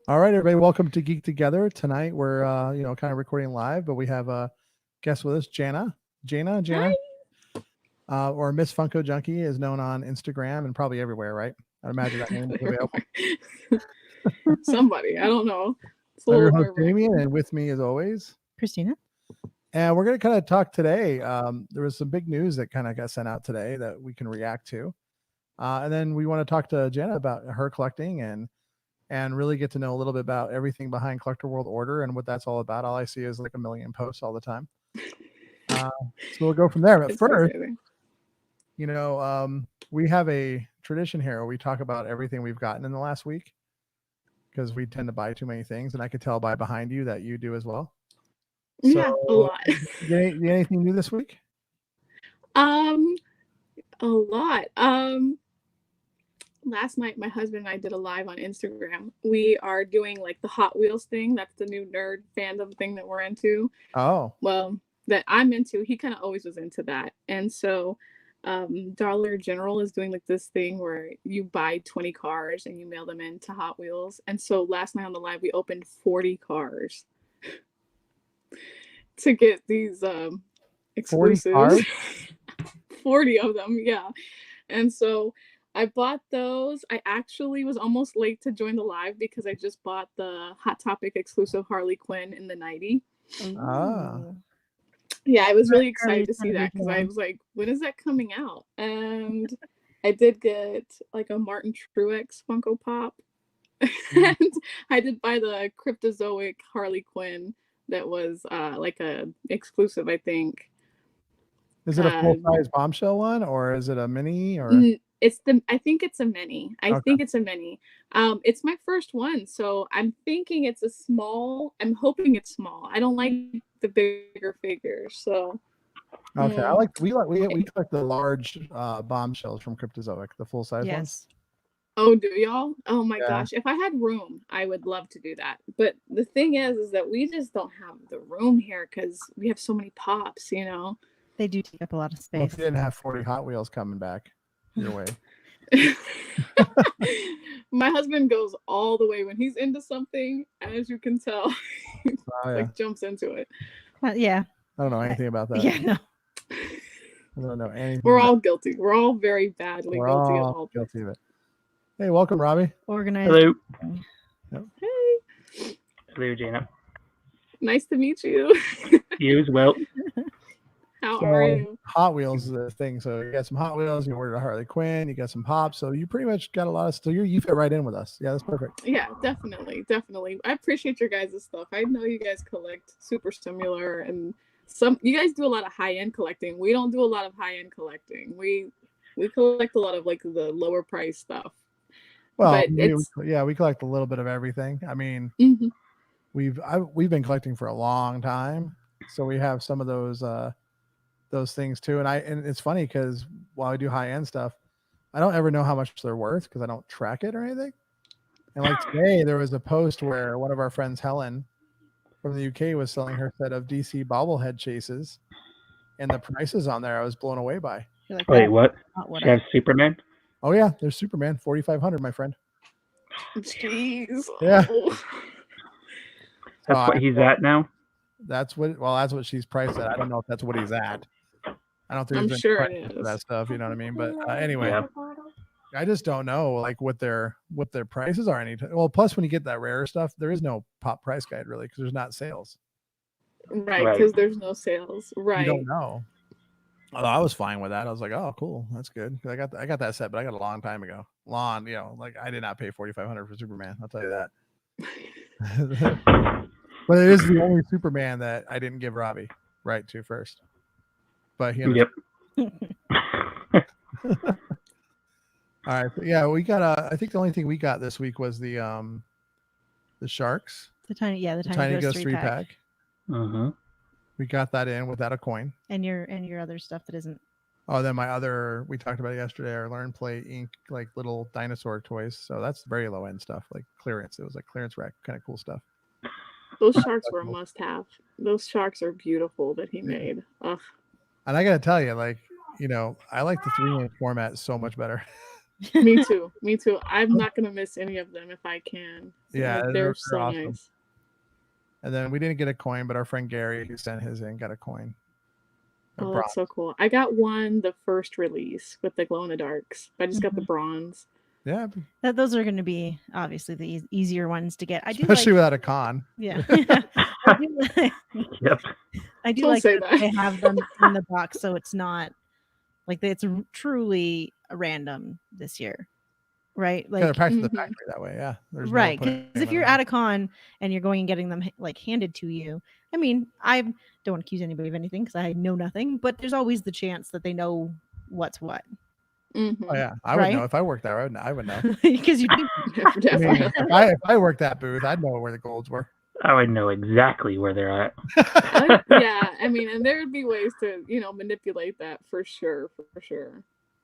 All right, everybody, welcome to Geek Together. Tonight we're kind of recording live, but we have a guest with us, Jana. Jana, Hi. or Miss Funko Junkie is known on Instagram and probably everywhere, right? I imagine that name is available. Somebody, I don't know. It's a I'm your little host, nerve Damien, wracking. and with me, as always, Christina. and we're going to kind of talk today. There was some big news that kind of got sent out today that we can react to, and then we want to talk to Jana about her collecting and really get to know a little bit about everything behind Collector World Order and what that's all about. All I see is like a million posts all the time. So we'll go from there. But It's so first, crazy. we have a tradition here where we talk about everything we've gotten in the last week because we tend to buy too many things, and I could tell by behind you that you do as well. Yeah, a So, lot. you anything new this week? um, a lot. Last night my husband and I did a live on Instagram. We are doing like the Hot Wheels thing. That's the new nerd fandom thing that we're into. Oh, Well, that I'm into. He kind of always was into that, and so Dollar General is doing like this thing where you buy 20 cars and you mail them into Hot Wheels. And so last night on the live, we opened 40 cars to get these 40 exclusives. cars? 40 of them, yeah. And so I bought those. I actually was almost late to join the live because I just bought the Hot Topic exclusive Harley Quinn in the 90. Ah, Yeah, I was really Harley's excited to see kind of that a because I fan. was like, when is that coming out? And I did get like a Martin Truex Funko Pop. mm. And I did buy the Cryptozoic Harley Quinn that was like a exclusive, I think. Is it a Uh, full size bombshell one or is it a mini or? it's the I think it's a mini. I Okay. think it's a mini. It's my first one, so I'm thinking it's a small. I'm hoping it's small. I don't like the bigger figures, so mm, Okay, we collect the large bombshells from Cryptozoic, the full size ones. Yes. oh, do y'all? Oh my Yeah. gosh. If I had room, I would love to do that. But the thing is that we just don't have the room here because we have so many pops, you know? They do take up a lot of Well, if space. you didn't have 40 Hot Wheels coming back your way. My husband goes all the way when he's into something, as you can tell, Oh yeah. like jumps into it. Yeah. I don't know anything about that. Yeah, no. I don't know anything We're about all guilty. We're all very badly We're guilty of all all this. guilty of it. Hey, welcome, Robbie. Organized. Hello. Yep. Hey, Hello, Jana. nice to meet you. You as well. How So are you? Hot Wheels is the thing. So you got some Hot Wheels, you ordered a Harley Quinn, you got some pops. So you pretty much got a lot of stuff. You fit right in with us. Yeah, that's perfect. Yeah, definitely, definitely. I appreciate your guys' stuff. I know you guys collect super similar, and some you guys do a lot of high end collecting. We don't do a lot of high end collecting. We collect a lot of like the lower price stuff, Well, but it's we collect a little bit of everything. I mean, mm-hmm. we've been collecting for a long time, so we have some of those things too. And it's funny because while I do high end stuff, I don't ever know how much they're worth because I don't track it or anything. And like today, there was a post where one of our friends, Helen from the UK, was selling her set of DC bobblehead chases, and the prices on there I was blown away by. You're like, Wait, that's what? not what She has Superman? Oh yeah, there's Superman 4,500, my friend. Jeez. Yeah. Oh. So That's what he's at now? that's what she's priced at. I don't know if that's what he's at. I don't think I'm there's been sure it prices for is. that stuff. You know what I mean? But anyway, Yeah. I just don't know like what their prices are. Well, plus when you get that rare stuff, there is no pop price guide really because there's not sales. Right, Right. because there's no sales. You Right. don't know. Although I was fine with that. I was like, oh, cool, that's good. I got that set, but I got a long time ago. Like I did not pay 4,500 for Superman. I'll tell you that. But it is the only Superman that I didn't give Robbie right to first. But he understood. Yep. All right. So yeah, we got I think the only thing we got this week was the sharks. the tiny The Tiny Ghost 3-pack. Uh-huh. We got that in without a coin. and your other stuff that isn't. Oh, then my other we talked about it yesterday, our Learn Play Ink like little dinosaur toys. So that's very low end stuff, like clearance. It was like clearance rack kind of cool stuff. Those sharks were a must have. Those sharks are beautiful that he made. Ugh. And I gotta tell you, like, I like the 3-inch format so much better. Me too. Me too. I'm not gonna miss any of them if I can. Yeah, Like, they're they're so awesome. nice. And then we didn't get a coin, but our friend Gary, who sent his in, got a coin. A Oh, bronze. that's so cool. I got one the first release with the glow in the darks. But I just got the bronze. Yeah, Those are going to be obviously the easier ones to get. I do especially like, without a con. yeah. I do like, Yep. I do Don't like say that that. they have them in the box, so it's not like it's truly random this year, right? Like, they're packed to the Mhm. factory that way. Yeah, there's no Right, putting because if them you're in. at a con and you're going and getting them like handed to you, I mean, I don't want to accuse anybody of anything because I know nothing, but there's always the chance that they know what's what, Mhm. Oh yeah, I would know Right? if I worked there. I would know. because you do. I mean, Definitely. if I worked that booth, I'd know where the golds were. I would know exactly where they're at. Yeah, I mean, and there'd be ways to, manipulate that for sure, for sure.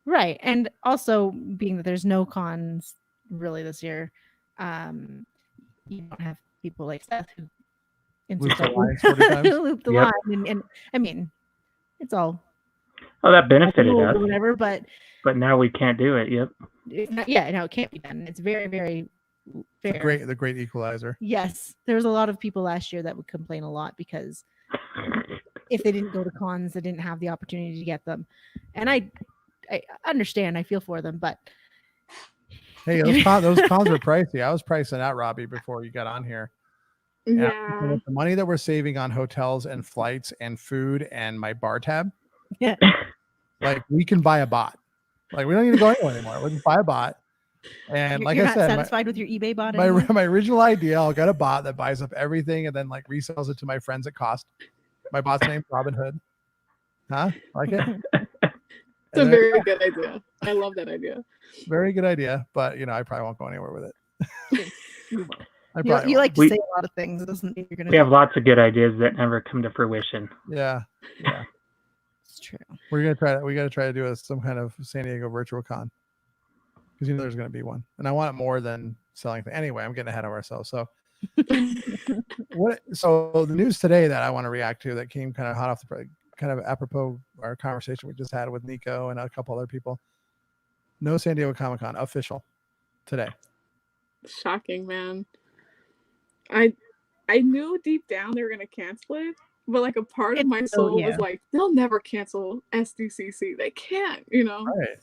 Right, and also being that there's no cons really this year, you don't have people like Seth who Loop the insist on lines 40 times. loop the Yep. line, and I mean, it's all Oh, that benefited rules us, or whatever, but but now we can't do it. Yep. it's not, yeah, no, it can't be done. It's very, very fair. The great equalizer. Yes, there was a lot of people last year that would complain a lot because if they didn't go to cons, they didn't have the opportunity to get them, and I understand. I feel for them, but Hey, those cons were pricey. I was pricing out Robbie before you got on here. And Yeah. with the money that we're saving on hotels and flights and food and my bar tab, yeah, like we can buy a bot. Like we don't need to go anywhere anymore. We can buy a bot. And like you're I not said, satisfied with your eBay bot my anymore? my original idea, I'll get a bot that buys up everything and then like resells it to my friends at cost. My bot's name's Robin Hood. Huh? Like it? It's a very good idea. I love that idea. Very good idea, but I probably won't go anywhere with it. I You probably like to We- say a lot of things. It doesn't mean you're gonna. We have lots of good ideas that never come to fruition. won't. Yeah. It's true. We got to try to do some kind of San Diego virtual con because there's going to be one, and I want it more than selling things. Anyway, I'm getting ahead of ourselves. So, So the news today that I want to react to that came kind of hot off the kind of apropos our conversation we just had with Nico and a couple other people. No San Diego Comic-Con official today. Shocking, man. I knew deep down they were gonna cancel it, but like a part of my soul was like, they'll never cancel SDCC. They can't, Right.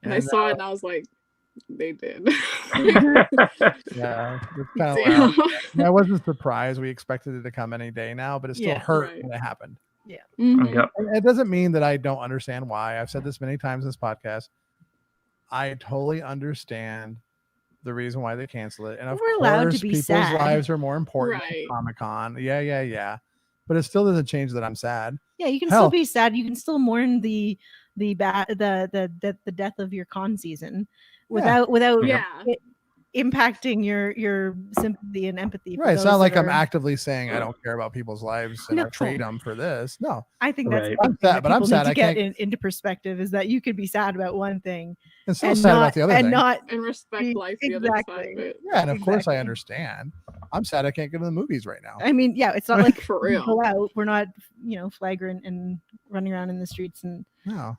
And I saw it and I was like, they did. Yeah. It's kind of Damn. I wasn't surprised. We expected it to come any day now, but it still Yeah. hurt Right. when it happened. Mhm. Yep. It doesn't mean that I don't understand why. I've said this many times in this podcast. I totally understand the reason why they cancel it. And of We're allowed to course, be people's sad. lives are more important Right. than Comic-Con. Yeah. But it still doesn't change that I'm sad. Yeah, you can Hell. still be sad. You can still mourn the death of your con season without Yeah. it impacting your sympathy and empathy. For Right. It's those not like that I'm are- actively saying I don't care about people's lives and I No. trade them for this. No. I think that's Right. the I'm big thing sad, that but I'm people sad need I to get can't- into perspective is that you could be sad about one thing And still and sad not about the other and thing. not And respect life the other side of Exactly. it. Yeah, and of course I Exactly. understand. I'm sad I can't go to the movies right now. I mean, yeah, it's not like For we real. go out. We're not, flagrant and running around in the streets and No.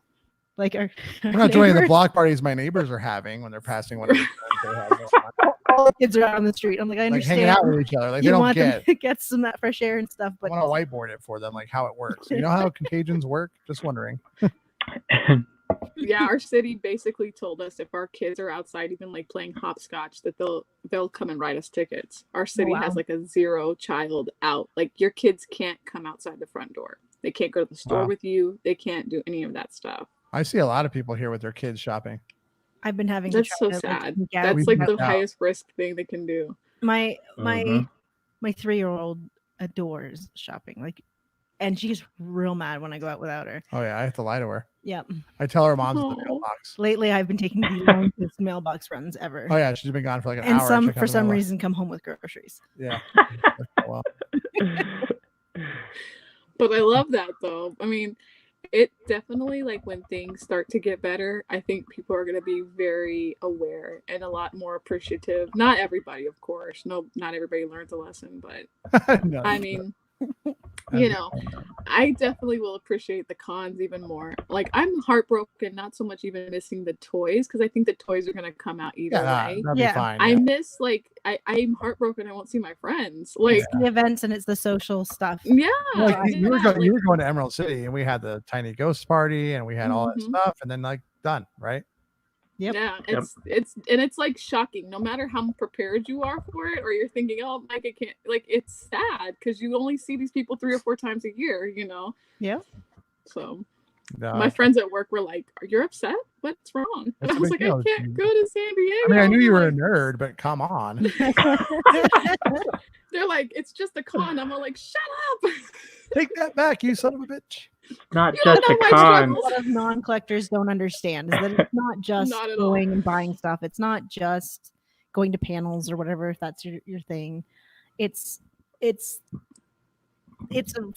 like our. We're not joining the block parties my neighbors are having when they're passing whatever events they have going on. All the kids are out on the street. I'm like, I Like understand. hanging out with each other. Like they you don't want get. them to get some of that fresh air and stuff, I but want to whiteboard it for them, like how it works. You know how contagions work? Just wondering. Yeah, our city basically told us if our kids are outside even like playing hopscotch that they'll come and write us tickets. Our city wow. has like a 0 child out. Like your kids can't come outside the front door. They can't go to the store Wow. with you. They can't do any of that stuff. I see a lot of people here with their kids shopping. I've been having That's to so try to, like, sad. sneak out. That's We like do the that now. highest risk thing they can do. my Mhm. 3-year-old adores shopping, like, and she gets real mad when I go out without her. Oh yeah, I have to lie to her. Yep. I tell her mom's at the Oh. mailbox. Lately, I've been taking the longest mailbox runs ever, Oh yeah, she's been gone for like an and hour. some checking for out the some mailbox. reason come home with groceries. Yeah. Well, But I love that though. I mean, it definitely like when things start to get better, I think people are going to be very aware and a lot more appreciative. Not everybody, of course. No, not everybody learns a lesson, but no, I mean, You know, I definitely will appreciate the cons even more. Like, I'm heartbroken, not so much even missing the toys, because I think the toys are gonna come out either way. that'd Yeah. be fine. I Yeah. miss, like, I'm heartbroken I won't see my friends. Like, It's the events and it's the social stuff. yeah, Like you were yeah, you were going to Emerald City, and we had the tiny ghost party, and we had all that Mhm. stuff, and then like done, right? Yep. yeah, Yep. it's like shocking. No matter how prepared you are for it, or you're thinking, oh, Mike, I can't. Like, it's sad because you only see these people 3 or 4 times a year. You know. Yeah. So No, my friends at work were like, "You're upset? What's wrong?" And That's I a was big like, deal. "I can't go to San Diego." I mean, I knew you were a Like, nerd, but come on. they're like, "It's just a con." I'm all like, "Shut up!" Take that back, you son of a bitch. Not You don't just a know my con. struggles. A lot of non-collectors don't understand is that it's not just Not at all. going and buying stuff. It's not just going to panels or whatever, if that's your thing. It's a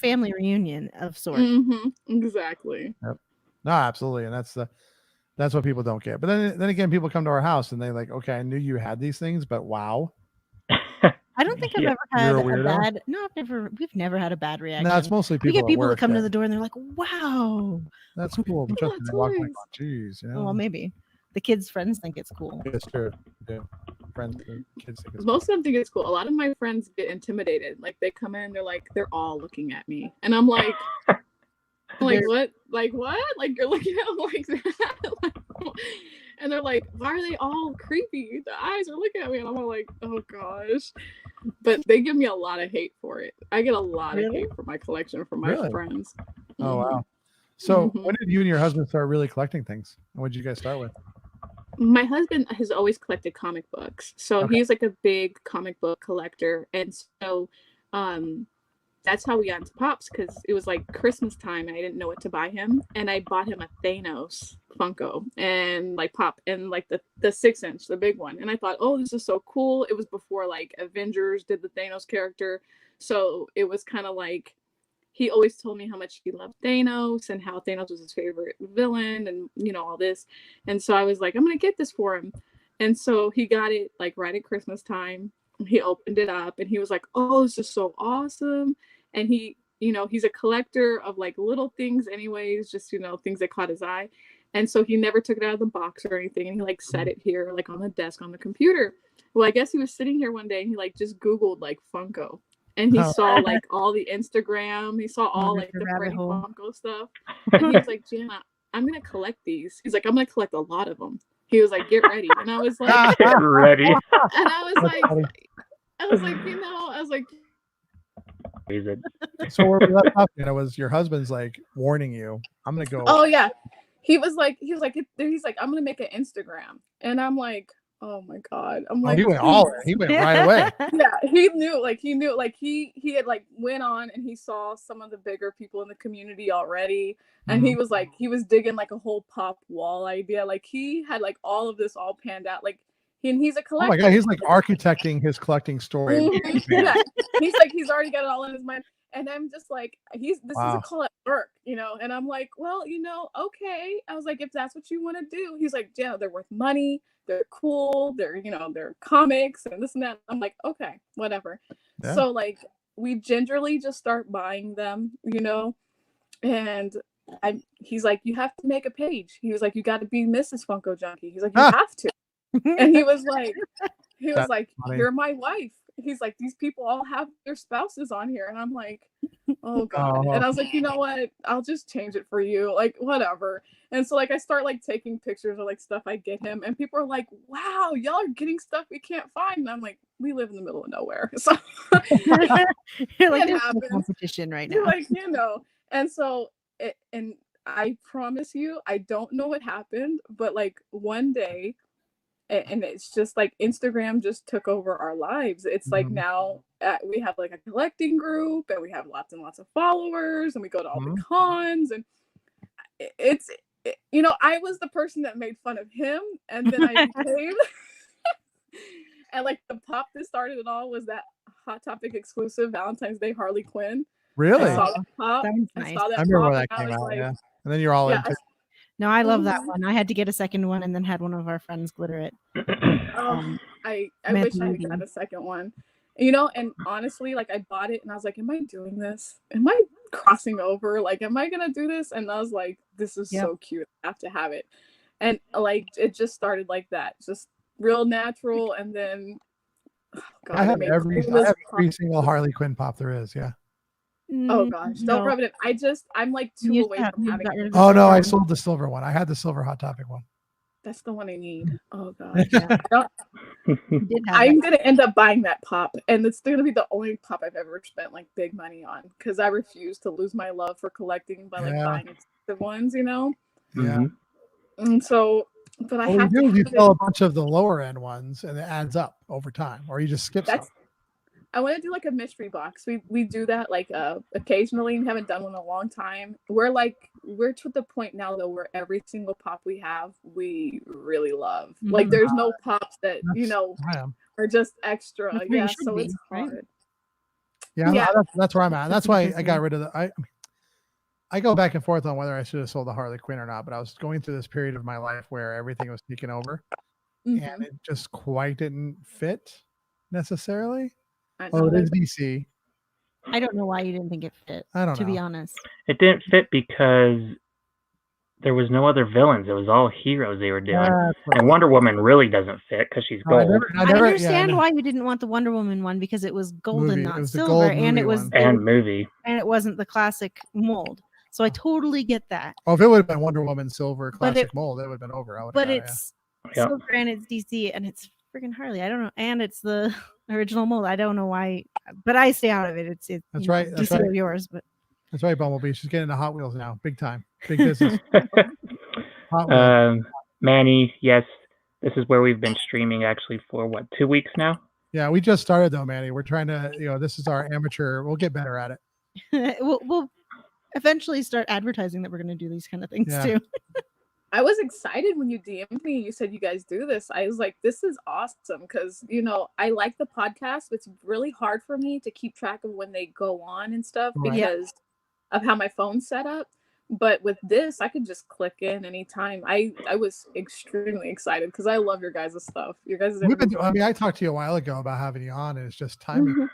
family reunion of sorts. Exactly. No, absolutely, and that's what people don't get. But then again, people come to our house and they like, okay, I knew you had these things, but wow. I don't think I've Yeah. ever had You're a a weirdo? bad. No, we've never had a bad reaction. No, it's mostly we people get people at that work come to the door and they're like, "Wow." That's cool. But trust me, they walk like, oh, geez, you know. Well, maybe the kids' friends think it's cool. It's true. Yeah. Friends, kids think it's Most of them think it's cool. A lot of my friends get intimidated. Like, they come in, they're all looking at me, and I'm like, what? Like, what? Like, you're looking at them like that? And they're like, why are they all creepy? The eyes are looking at me, and I'm all like, oh gosh. But they give me a lot of hate for it. I get a lot of hate for my collection from my Really? friends. Oh wow. So Mhm. when did you and your husband start really collecting things? And what did you guys start with? My husband has always collected comic books, so Okay. he's like a big comic book collector, and so that's how we got into Pops, because it was like Christmas time and I didn't know what to buy him, and I bought him a Thanos Funko and like Pop and like the 6-inch, the big one, and I thought, oh, this is so cool. It was before like Avengers did the Thanos character, so it was kind of like he always told me how much he loved Thanos and how Thanos was his favorite villain and all this, and so I was like, I'm gonna get this for him, and so he got it like right at Christmas time. He opened it up and he was like, oh, this is so awesome. And he, he's a collector of like little things anyways, just, things that caught his eye. And so he never took it out of the box or anything. And he like set it here, like on the desk on the computer. Well, I guess he was sitting here one day and he like just Googled like Funko. And he saw like all the Instagram. He saw all like the Freddy Funko stuff. And he was like, Jana, I'm going to collect these. He's like, I'm going to collect a lot of them. He was like, get ready. And I was like, Get ready. And I was like, So where we left off, was your husband's like warning you, I'm gonna go. Oh yeah. He was like, I'm gonna make an Instagram. And I'm like, oh my God. I'm like, he went he went right away. Yeah, he he had like went on and he saw some of the bigger people in the community already. And he was like, he was digging like a whole pop wall idea. Like he had like all of this all panned out. Like he's a collector. Oh my God, he's like architecting his collecting story. Yeah. He's already got it all in his mind. And I'm just like, this is a call at work, and I'm like, well, okay. I was like, if that's what you want to do. He's like, yeah, they're worth money. They're cool. They're, they're comics and this and that. I'm like, okay, whatever. Yeah. So like we gingerly just start buying them, and he's like, you have to make a page. He was like, you got to be Mrs. Funko Junkie. He's like, you have to. And he was like, you're my wife. He's like, these people all have their spouses on here. And I'm like, oh God. And I was like, you know what? I'll just change it for you. Like, whatever. And so like, I start like taking pictures of like stuff I get him. And people are like, wow, y'all are getting stuff we can't find. And I'm like, we live in the middle of nowhere. So you're like, there's no competition right now. Like, and so, and I promise you, I don't know what happened, but like one day, and it's just like Instagram just took over our lives. It's like now we have like a collecting group and we have lots and lots of followers and we go to all the cons, and I was the person that made fun of him, and then I became and like the pop that started it all was that Hot Topic exclusive Valentine's Day Harley Quinn. Really? I saw that pop. Nice. I remember when that came out. Yeah, and then you're all into. No, I love that one. I had to get a second one and then had one of our friends glitter it. I wish I had a second one. You know, and honestly, like I bought it and I was like, am I doing this? Am I crossing over? Like, am I gonna do this? And I was like, this is Yep. so cute. I have to have it. And like it just started like that. Just real natural. And then God, I it have made every coolest single Harley Quinn pop there is. Yeah. Oh gosh, don't rub it in. I'm like You 2 used away to have- from you having got rid it. of the Oh no, silver I one. sold the silver one. I had the silver Hot Topic one. That's the one I need. Oh gosh. Yeah. I You did have I'm that. gonna end up buying that pop, and it's gonna be the only pop I've ever spent like big money on because I refuse to lose my love for collecting by like Yeah. buying expensive ones, you know. Yeah. Mhm. And so, but I What you have do to is you have sell it. a bunch of the lower end ones, and it adds up over time, or you just skip some. That's I want to do like a mystery box. We do that like occasionally. We haven't done one in a long time. We're to the point now though where every single pop we have we really love. Like Mhm. there's no pops that you That's know I am. are just extra. That's where you Yeah, should so be, it's right? hard. Yeah, Yeah. that's where I'm at. That's That's why because I got rid of the. I go back and forth on whether I should have sold the Harley Quinn or not, but I was going through this period of my life where everything was taken over, and Mhm. it just quite didn't fit necessarily. I Oh, know it is that. DC. I don't know why you didn't think it fit. I don't To be know. honest, It didn't fit because there was no other villains. It was all heroes they were doing. That's what it And was. Wonder Woman really doesn't fit because she's No, I gold never, I yeah, I understand know. why you didn't want the Wonder Woman one because it was golden, Movie. not It was the silver, gold and movie it was one. and movie. and it wasn't the classic mold. So I totally get that. Oh, if it would have been Wonder Woman silver But classic it- mold, it would have been over. I would have But got it. it's Yep. silver and it's DC and it's freaking Harley. I don't know, and it's the original mold. I don't know why, but I stay out of it. It's That's you know, right, that's DC right. or yours, but That's right, Bumblebee. She's getting into Hot Wheels now, big time, big business. Hot Wheels. Manny, yes, this is where we've been streaming actually for what, 2 weeks now? Yeah, we just started though, Manny. We're trying to, this is our amateur. We'll get better at it. we'll eventually start advertising that we're going to do these kind of things Yeah. too. I was excited when you DM'd me and you said you guys do this. I was like, this is awesome because, I like the podcast. It's really hard for me to keep track of when they go on and stuff Right. because of how my phone's set up. But with this, I could just click in anytime. I was extremely excited because I love your guys' stuff. Your guys' I talked to you a while ago about having you on, and it's just timing.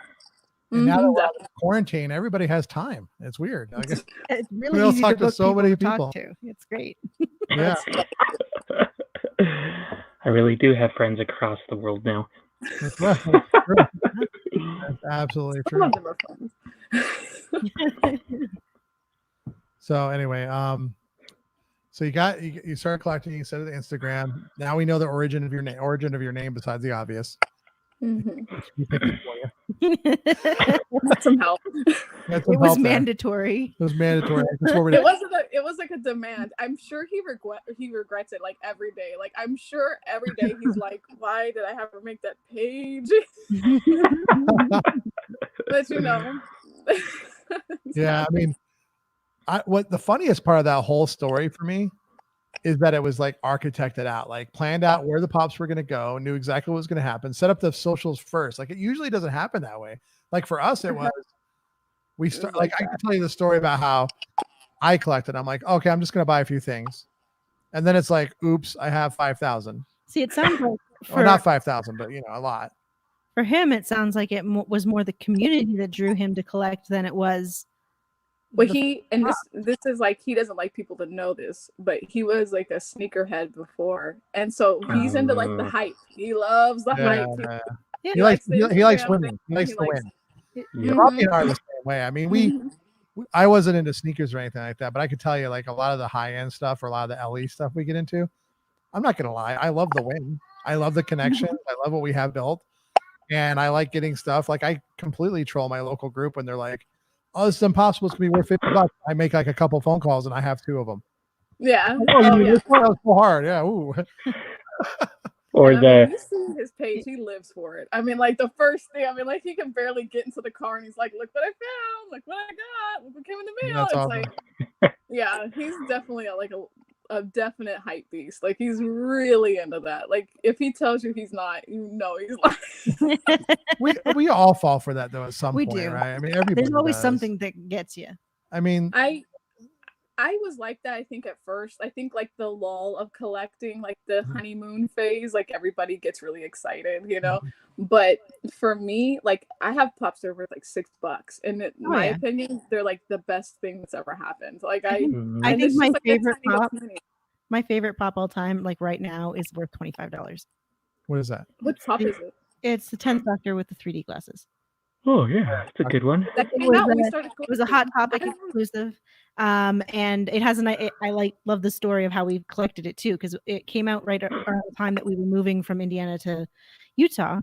And now that Mhm, we're out of quarantine, everybody has time. It's weird. I guess, It's We really all easy talk to to book so people many to talk people. to. It's great. yeah, I really do have friends across the world now. that's right. That's true. That's absolutely some true. of them are fun. So anyway, so you started collecting. You said it Instagram. Now we know the origin of your name besides the obvious. Mhm. We picked it for you. Need some help. Had some It was help there. mandatory. It was mandatory. That's what we're It doing. was like a demand. I'm sure he regrets it like every day. Like I'm sure every day he's like, why did I have to make that page? But Yeah, I mean, what the funniest part of that whole story for me is that it was like architected out, like planned out where the pops were going to go, knew exactly what was going to happen, set up the socials first. Like it usually doesn't happen that way. Like for us, it was, we start like I can tell you the story about how I collected. I'm like, okay, I'm just going to buy a few things. And then it's like, oops, I have 5,000. See, it sounds like Well, not 5,000, but a lot. for him, it sounds like it was more the community that drew him to collect than it was. Well, this is like he doesn't like people to know this, but he was like a sneakerhead before, and so he's into like the hype. He loves the hype. Yeah. He likes Instagram women. thing. He likes He to likes- win. Yep. Robbie and I are the same way. I mean, Mhm. I wasn't into sneakers or anything like that, but I could tell you like a lot of the high end stuff or a lot of the LE stuff we get into. I'm not gonna lie, I love the win. I love the connections. I love what we have built, and I like getting stuff. Like I completely troll my local group when they're like, "Oh, this is impossible. It's gonna be worth $50." I make like a couple phone calls and I have 2 of them. Yeah. Oh, you Oh, mean yeah. this one? That was so hard. Yeah. Ooh. Or And, I mean, the you see his page, he lives for it. I mean, like the first thing, he can barely get into the car and he's like, look what I found, look what I got, look what came in the mail. That's It's awesome. like, yeah, he's definitely a definite hype beast. Like he's really into that. Like if he tells you he's not, he's like we all fall for that though at some We point, do. right? I mean, everybody There's always does. something that gets you. I mean, I was like that, I think, at first. I think like the lull of collecting, like the honeymoon phase, like everybody gets really excited, you know. But for me, like I have pops that are worth like $6, and in Oh, my yeah. opinion, they're like the best thing that's ever happened. Like I think, Mhm. I and think it's my just like a favorite tiny pop, little mini. my favorite pop all time, like right now, is worth $25. What is that? What pop is it? It's the 10th Doctor with the 3D glasses. Oh yeah, that's a good one. That It came was out when we a- started It was a Hot collecting. Topic exclusive, and it has I love the story of how we collected it too, because it came out right around the time that we were moving from Indiana to Utah,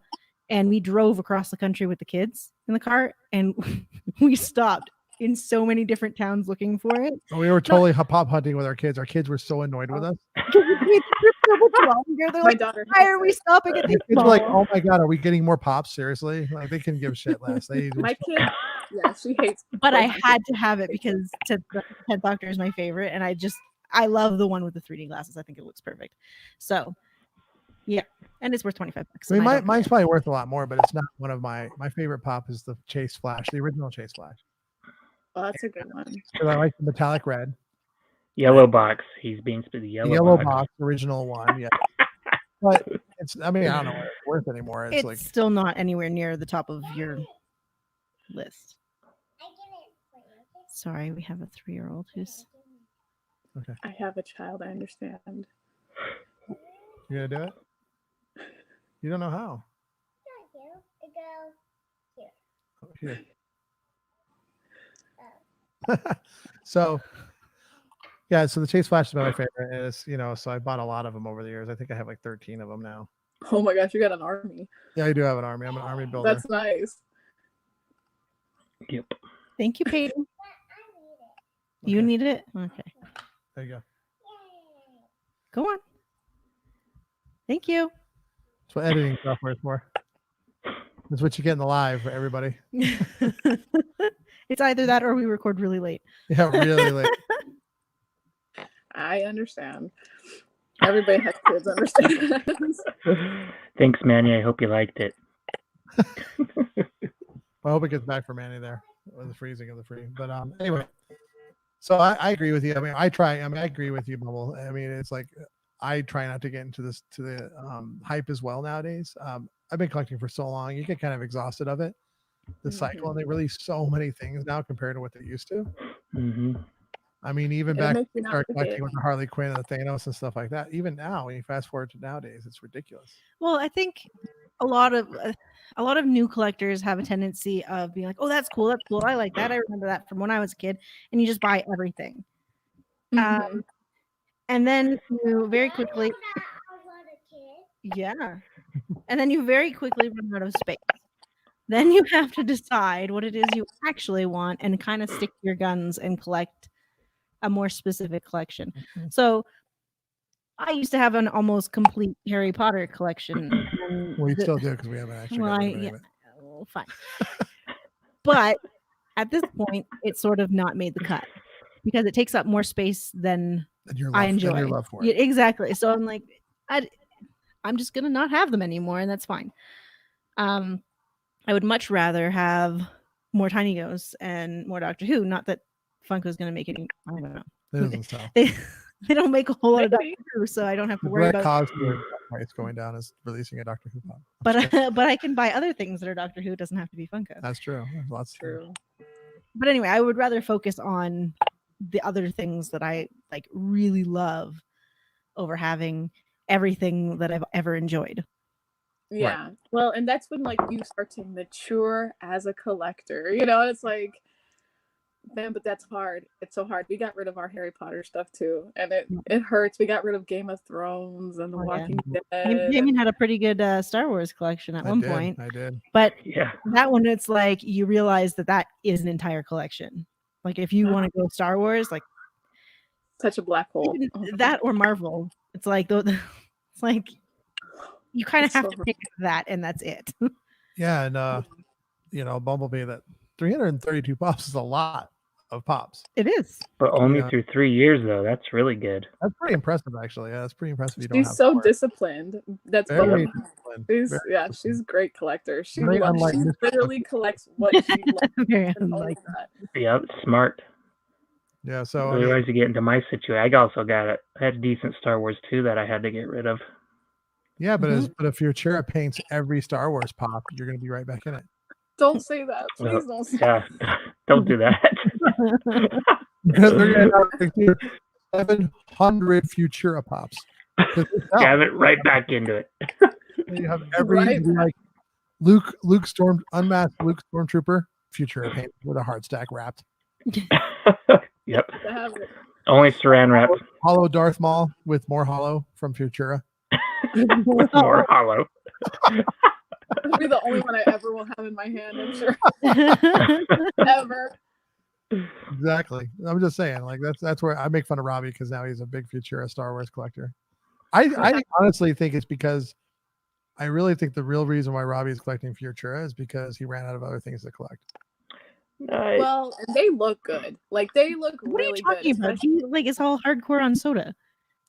and we drove across the country with the kids in the car, and we stopped in so many different towns looking for it. We were totally pop hunting with our kids. Our kids were so annoyed with us. Because we made the trip so much longer. They're My like, daughter why hates are we it. stopping at The these kids were like, malls? "Oh my god, are we getting more pops? Seriously?" Like they couldn't give a shit less. They My kid, yeah, she hates. But toy I hunting. had to have it because the 10th Doctor is my favorite, and I love the one with the 3D glasses. I think it looks perfect. So, yeah, and it's worth $25. I mean, and I don't mine's care. probably worth a lot more, but it's not one of my favorite pop is the Chase Flash, the original Chase Flash. Oh, that's a good one. Because I like the metallic red, Yellow box. He's being the the yellow, yellow box. box, original one. Yeah, but it's. I mean, I don't know what it's worth anymore. It's It's like still not anywhere near the top of your list. Sorry, we have a 3-year-old who's. I have a child. I understand. you're gonna do it. You don't know how. Oh, here. So, yeah. So the Chase Flash has been my favorite. And it's so I bought a lot of them over the years. I think I have like 13 of them now. Oh my gosh, you got an army. Yeah, I do have an army. I'm an army builder. That's nice. Yep. Thank you, Peyton. You Okay. need it? Okay. There you go. Go on. Thank you. That's what editing software is for. That's what you get in the live for everybody. It's either that or we record really late. Yeah, really late. I understand. Everybody has kids understands. Thanks, Manny. I hope you liked it. I hope it gets back for Manny there with the freezing of the free. But anyway, so I agree with you. I mean, I agree with you, Bubble. I mean, it's like I try not to get into the hype as well nowadays. I've been collecting for so long, you get kind of exhausted of it, the cycle, and they release so many things now compared to what they used to. Mm-hmm. I mean, even It'll back make you when not we started forget. collecting with the Harley Quinn and the Thanos and stuff like that. Even now, when you fast forward to nowadays, it's ridiculous. Well, I think a lot of new collectors have a tendency of being like, "Oh, that's cool. That's cool. I like that. I remember that from when I was a kid." And you just buy everything. Mhm. And then you very quickly, yeah, and then you very quickly run out of space. Then you have to decide what it is you actually want and kind of stick to your guns and collect a more specific collection. So I used to have an almost complete Harry Potter collection. And Well, you still do because we haven't actually. well, got I, rid of any yeah, of it. well, fine. But at this point, it's sort of not made the cut because it takes up more space than And your love, I and enjoy. your love for it. Yeah, exactly. So I'm like, I'm just gonna not have them anymore, and that's fine. I would much rather have more Tiny Ghosts and more Doctor Who. Not that Funko's gonna make any. I don't know. It doesn't sell. They don't make a whole lot of Doctor Maybe. Who, so I don't have to The worry direct about. cause for price going down is releasing a Doctor Who pop. But I can buy other things that are Doctor Who. It doesn't have to be Funko. That's true. There's lots of True. But anyway, I would rather focus on the other things that I like really love over having everything that I've ever enjoyed. Yeah. Well, and that's when like you start to mature as a collector. You know, it's like, man, but that's hard. It's so hard. We got rid of our Harry Potter stuff too, and it hurts. We got rid of Game of Thrones and The Oh, yeah. Walking Dead. Damien had a pretty good Star Wars collection at one point, I did. but Yeah. that one, it's like you realize that is an entire collection. Like if you want to go Star Wars, like Such a black hole. even that or Marvel, it's like it's like you kind of It's have so to hard. pick that, and that's it. Yeah, and Bumblebee, that 332 pops is a lot of pops. It is. But only Yeah. through 3 years, though. That's really good. That's pretty impressive, actually. Yeah, that's pretty impressive. You don't She's have so to worry. disciplined. That's Very Bubba. disciplined. She's Very yeah, disciplined. she's a great collector. She Very unlike she Mr. literally collects what she loves. Very and only unlike that. Yep. Smart. Yeah. So I mean, Otherwise, you get into my situation. I had decent Star Wars too that I had to get rid of. yeah, but Mhm. but if Futura paints every Star Wars pop, you're going to be right back in it. Don't say that. Please don't say Yeah, don't do that. Because they're going to have 700 Futura pops. Because Have it right back into it. you have every Right. like unmasked Luke Stormtrooper Futura paint with a hard stack wrapped. Yep. to have it. Only saran wrap Hollow Darth Maul with more hollow from Futura. with more hollow. It'll be the only one I ever will have in my hand, I'm sure. Ever. Exactly. I'm just saying, like that's where I make fun of Robbie because now he's a big Futura Star Wars collector. I honestly think it's because I really think the real reason why Robbie is collecting Futura is because he ran out of other things to collect. Well, and they look good. Like they look What are you really talking good. about? He like is all hardcore on soda.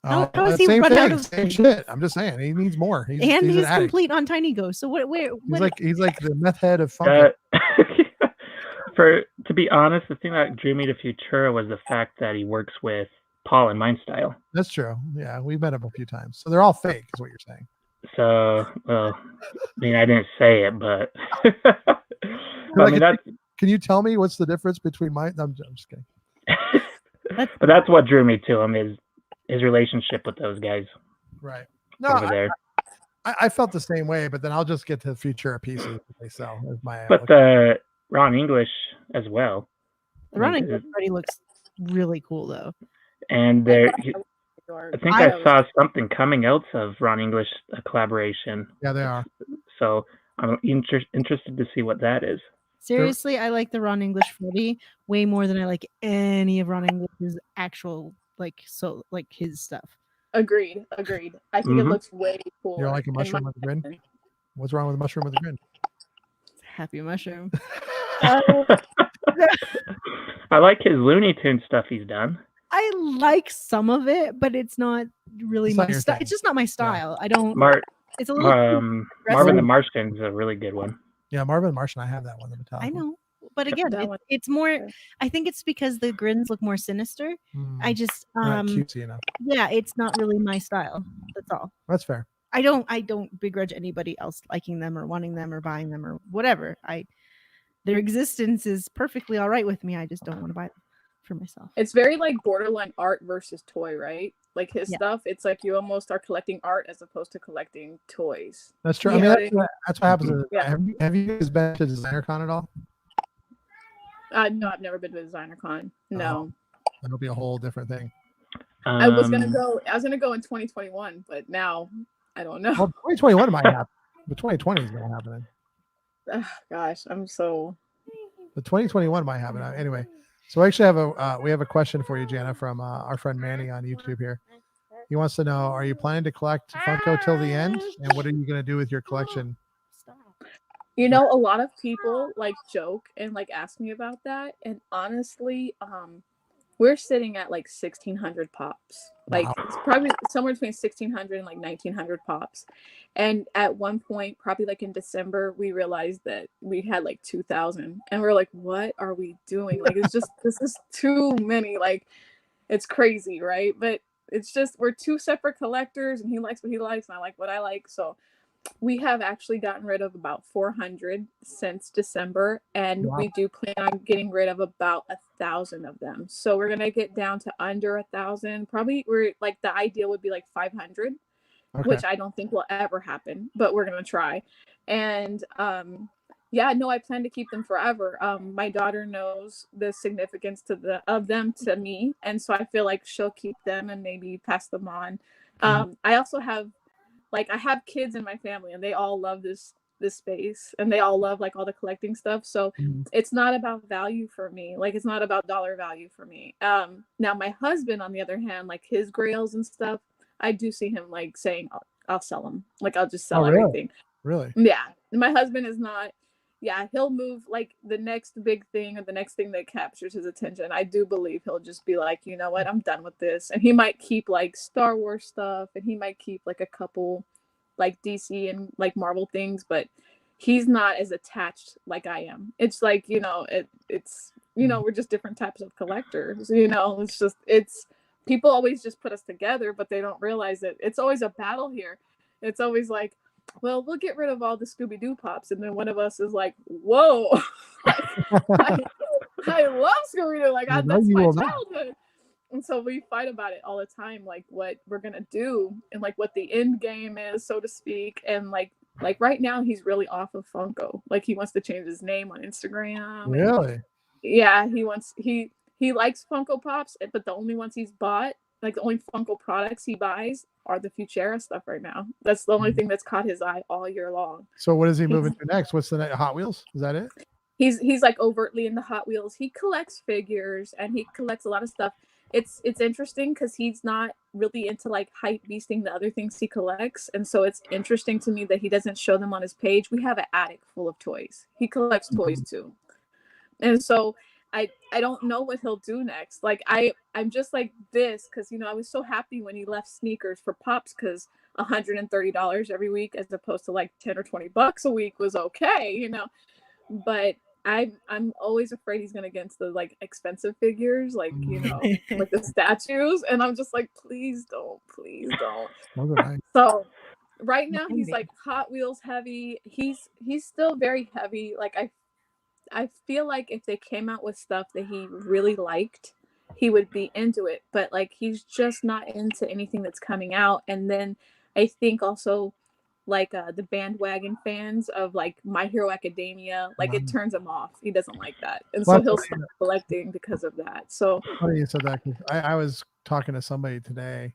How Oh, is he same run thing, out of- same shit. I'm just saying he needs more. He's and an he's addict. complete on Tiny Ghost. So what? He's like the meth head of Funko. To be honest, the thing that drew me to Futura was the fact that he works with Paul and Mind Style. That's true. Yeah, we've met him a few times. So they're all fake, is what you're saying. So, well, I mean, I didn't say it, but I mean, can you tell me what's the difference between mine? I'm just kidding. But that's what drew me to him is his relationship with those guys. Right. No, over there. I felt the same way, but then I'll just get to the Futura pieces that they sell. As my but the Ron English as well. The Ron English already looks really cool though. And there, I think I saw something coming out of Ron English, a collaboration. Yeah, they are. So I'm interested to see what that is. Seriously, I like the Ron English Freddy way more than I like any of Ron English's actual his stuff. Agreed. I think it looks way cooler. You're like a mushroom with a grin? What's wrong with a mushroom with a grin? Happy mushroom. I like his Looney Tunes stuff he's done. I like some of it, but it's not really my style. It's just not my style. Yeah. I don't. It's a little. Marvin the Martian is a really good one. Yeah, Marvin the Martian. I have that one. I know, but again, it's more. I think it's because the grins look more sinister. I just not cutesy enough. Yeah, it's not really my style. That's all. That's fair. I don't begrudge anybody else liking them or wanting them or buying them or whatever. Their existence is perfectly all right with me. I just don't want to buy them for myself. It's very like borderline art versus toy, right? Like his stuff, it's like you almost are collecting art as opposed to collecting toys. That's true. Yeah. I mean, that's what happens. Yeah. Have you guys been to DesignerCon at all? No, I've never been to DesignerCon. No. That'll be a whole different thing. I was gonna go in 2021, but now I don't know. Well, 2021 might happen, but 2020 is not happening. Gosh, I'm so. The 2021 might happen anyway. So I actually have a question for you, Jana, from our friend Manny on YouTube here. He wants to know: are you planning to collect Funko till the end, and what are you going to do with your collection? You know, a lot of people like joke and like ask me about that, and honestly, we're sitting at like 1,600 pops. Like it's probably somewhere between 1,600 and like 1,900 pops. And at one point, probably like in December, we realized that we had like 2,000, and we're like, "What are we doing? Like, it's just this is too many. Like, it's crazy, right?" But it's just we're two separate collectors, and he likes what he likes, and I like what I like. So we have actually gotten rid of about 400 since December, and we do plan on getting rid of about 1,000 of them. So we're gonna get down to under 1,000. Probably we're like the ideal would be like 500, which I don't think will ever happen, but we're gonna try. And I plan to keep them forever. My daughter knows the significance of them to me, and so I feel like she'll keep them and maybe pass them on. I also have. Like I have kids in my family and they all love this space and they all love like all the collecting stuff. So it's not about value for me. Like it's not about dollar value for me. Now my husband, on the other hand, like his grails and stuff, I do see him like saying, I'll sell them. Like I'll just sell everything. Really? Yeah. My husband is not. Yeah, he'll move like the next big thing or the next thing that captures his attention. I do believe he'll just be like, you know what, I'm done with this. And he might keep like Star Wars stuff and he might keep like a couple like DC and like Marvel things, but he's not as attached like I am. It's like, you know, it's, you know, we're just different types of collectors, you know. It's people always just put us together, but they don't realize that it's always a battle here. It's always like, well, we'll get rid of all the Scooby-Doo pops, and then one of us is like, whoa, I love Scooby-Doo, like that's my childhood. And so we fight about it all the time, like what we're gonna do and like what the end game is, so to speak. And like right now he's really off of Funko. Like he wants to change his name on Instagram. Really? Yeah, he likes Funko Pops, but the only ones he's bought, like the only Funko products he buys are the Futura stuff right now. That's the only thing that's caught his eye all year long. So what is he moving to next? What's the next? Hot Wheels? Is that it? He's like overtly into Hot Wheels. He collects figures and he collects a lot of stuff. It's interesting because he's not really into like hype beasting the other things he collects. And so it's interesting to me that he doesn't show them on his page. We have an attic full of toys. He collects toys too. And so I don't know what he'll do next. Like I'm just like this because, you know, I was so happy when he left sneakers for Pops because $130 every week as opposed to like 10 or 20 bucks a week was okay, you know. But I'm always afraid he's gonna get into the like expensive figures, like, you know, like the statues, and I'm just like, please don't. So right now he's like Hot Wheels heavy. He's still very heavy. Like I feel like if they came out with stuff that he really liked, he would be into it. But like he's just not into anything that's coming out. And then I think also like the bandwagon fans of like My Hero Academia, like it turns him off. He doesn't like that, and so he'll start collecting because of that. So funny you said that, because I was talking to somebody today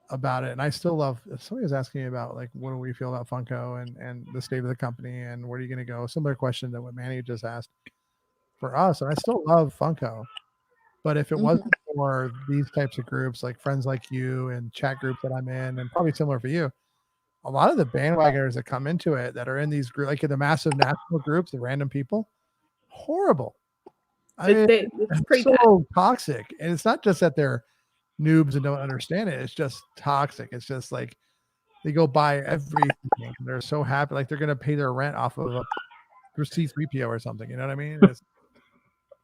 about it, and I still love. Somebody was asking me about like what do we feel about Funko and the state of the company and where are you going to go. Similar question to what Manny just asked for us, and I still love Funko, but if it wasn't for these types of groups like friends like you and chat groups that I'm in, and probably similar for you, a lot of the bandwagoners that come into it that are in these groups, like in the massive national groups, the random people, horrible. I mean, it's pretty so toxic. And it's not just that they're noobs and don't understand it. It's just toxic. It's just like they go buy everything. They're so happy. Like they're going to pay their rent off of a C-3PO or something. You know what I mean?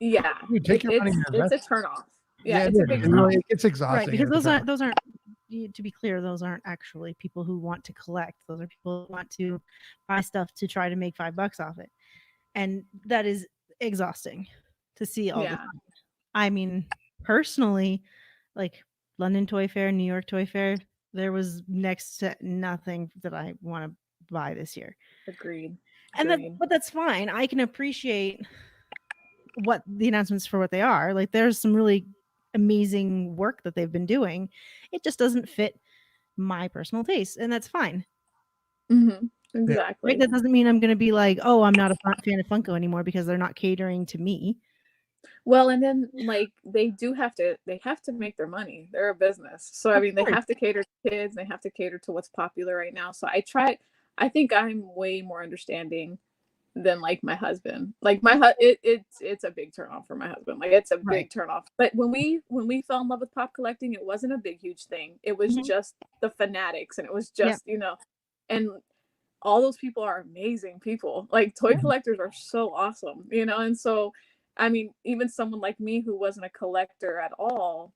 Yeah. You take your money. It's a turnoff. Yeah, it's exhausting. Right, because those aren't, to be clear, those aren't actually people who want to collect. Those are people who want to buy stuff to try to make $5 off it. And that is exhausting to see all the time. I mean, personally, like London Toy Fair, New York Toy Fair, there was next to nothing that I want to buy this year. Agreed. But that's fine. I can appreciate what the announcements for what they are. Like there's some really amazing work that they've been doing. It just doesn't fit my personal taste, and that's fine. Exactly. Right? That doesn't mean I'm going to be like, oh, I'm not a fan of Funko anymore because they're not catering to me. Well, and then like they have to make their money. They're a business, so I mean they have to cater to kids. They have to cater to what's popular right now. So I think I'm way more understanding than like my husband. Like it's a big turn off for my husband. Like it's a big turn off. But when we fell in love with pop collecting, it wasn't a big huge thing. It was just the fanatics, and it was just you know, and all those people are amazing people. Like toy collectors are so awesome, you know. And so I mean, even someone like me who wasn't a collector at all,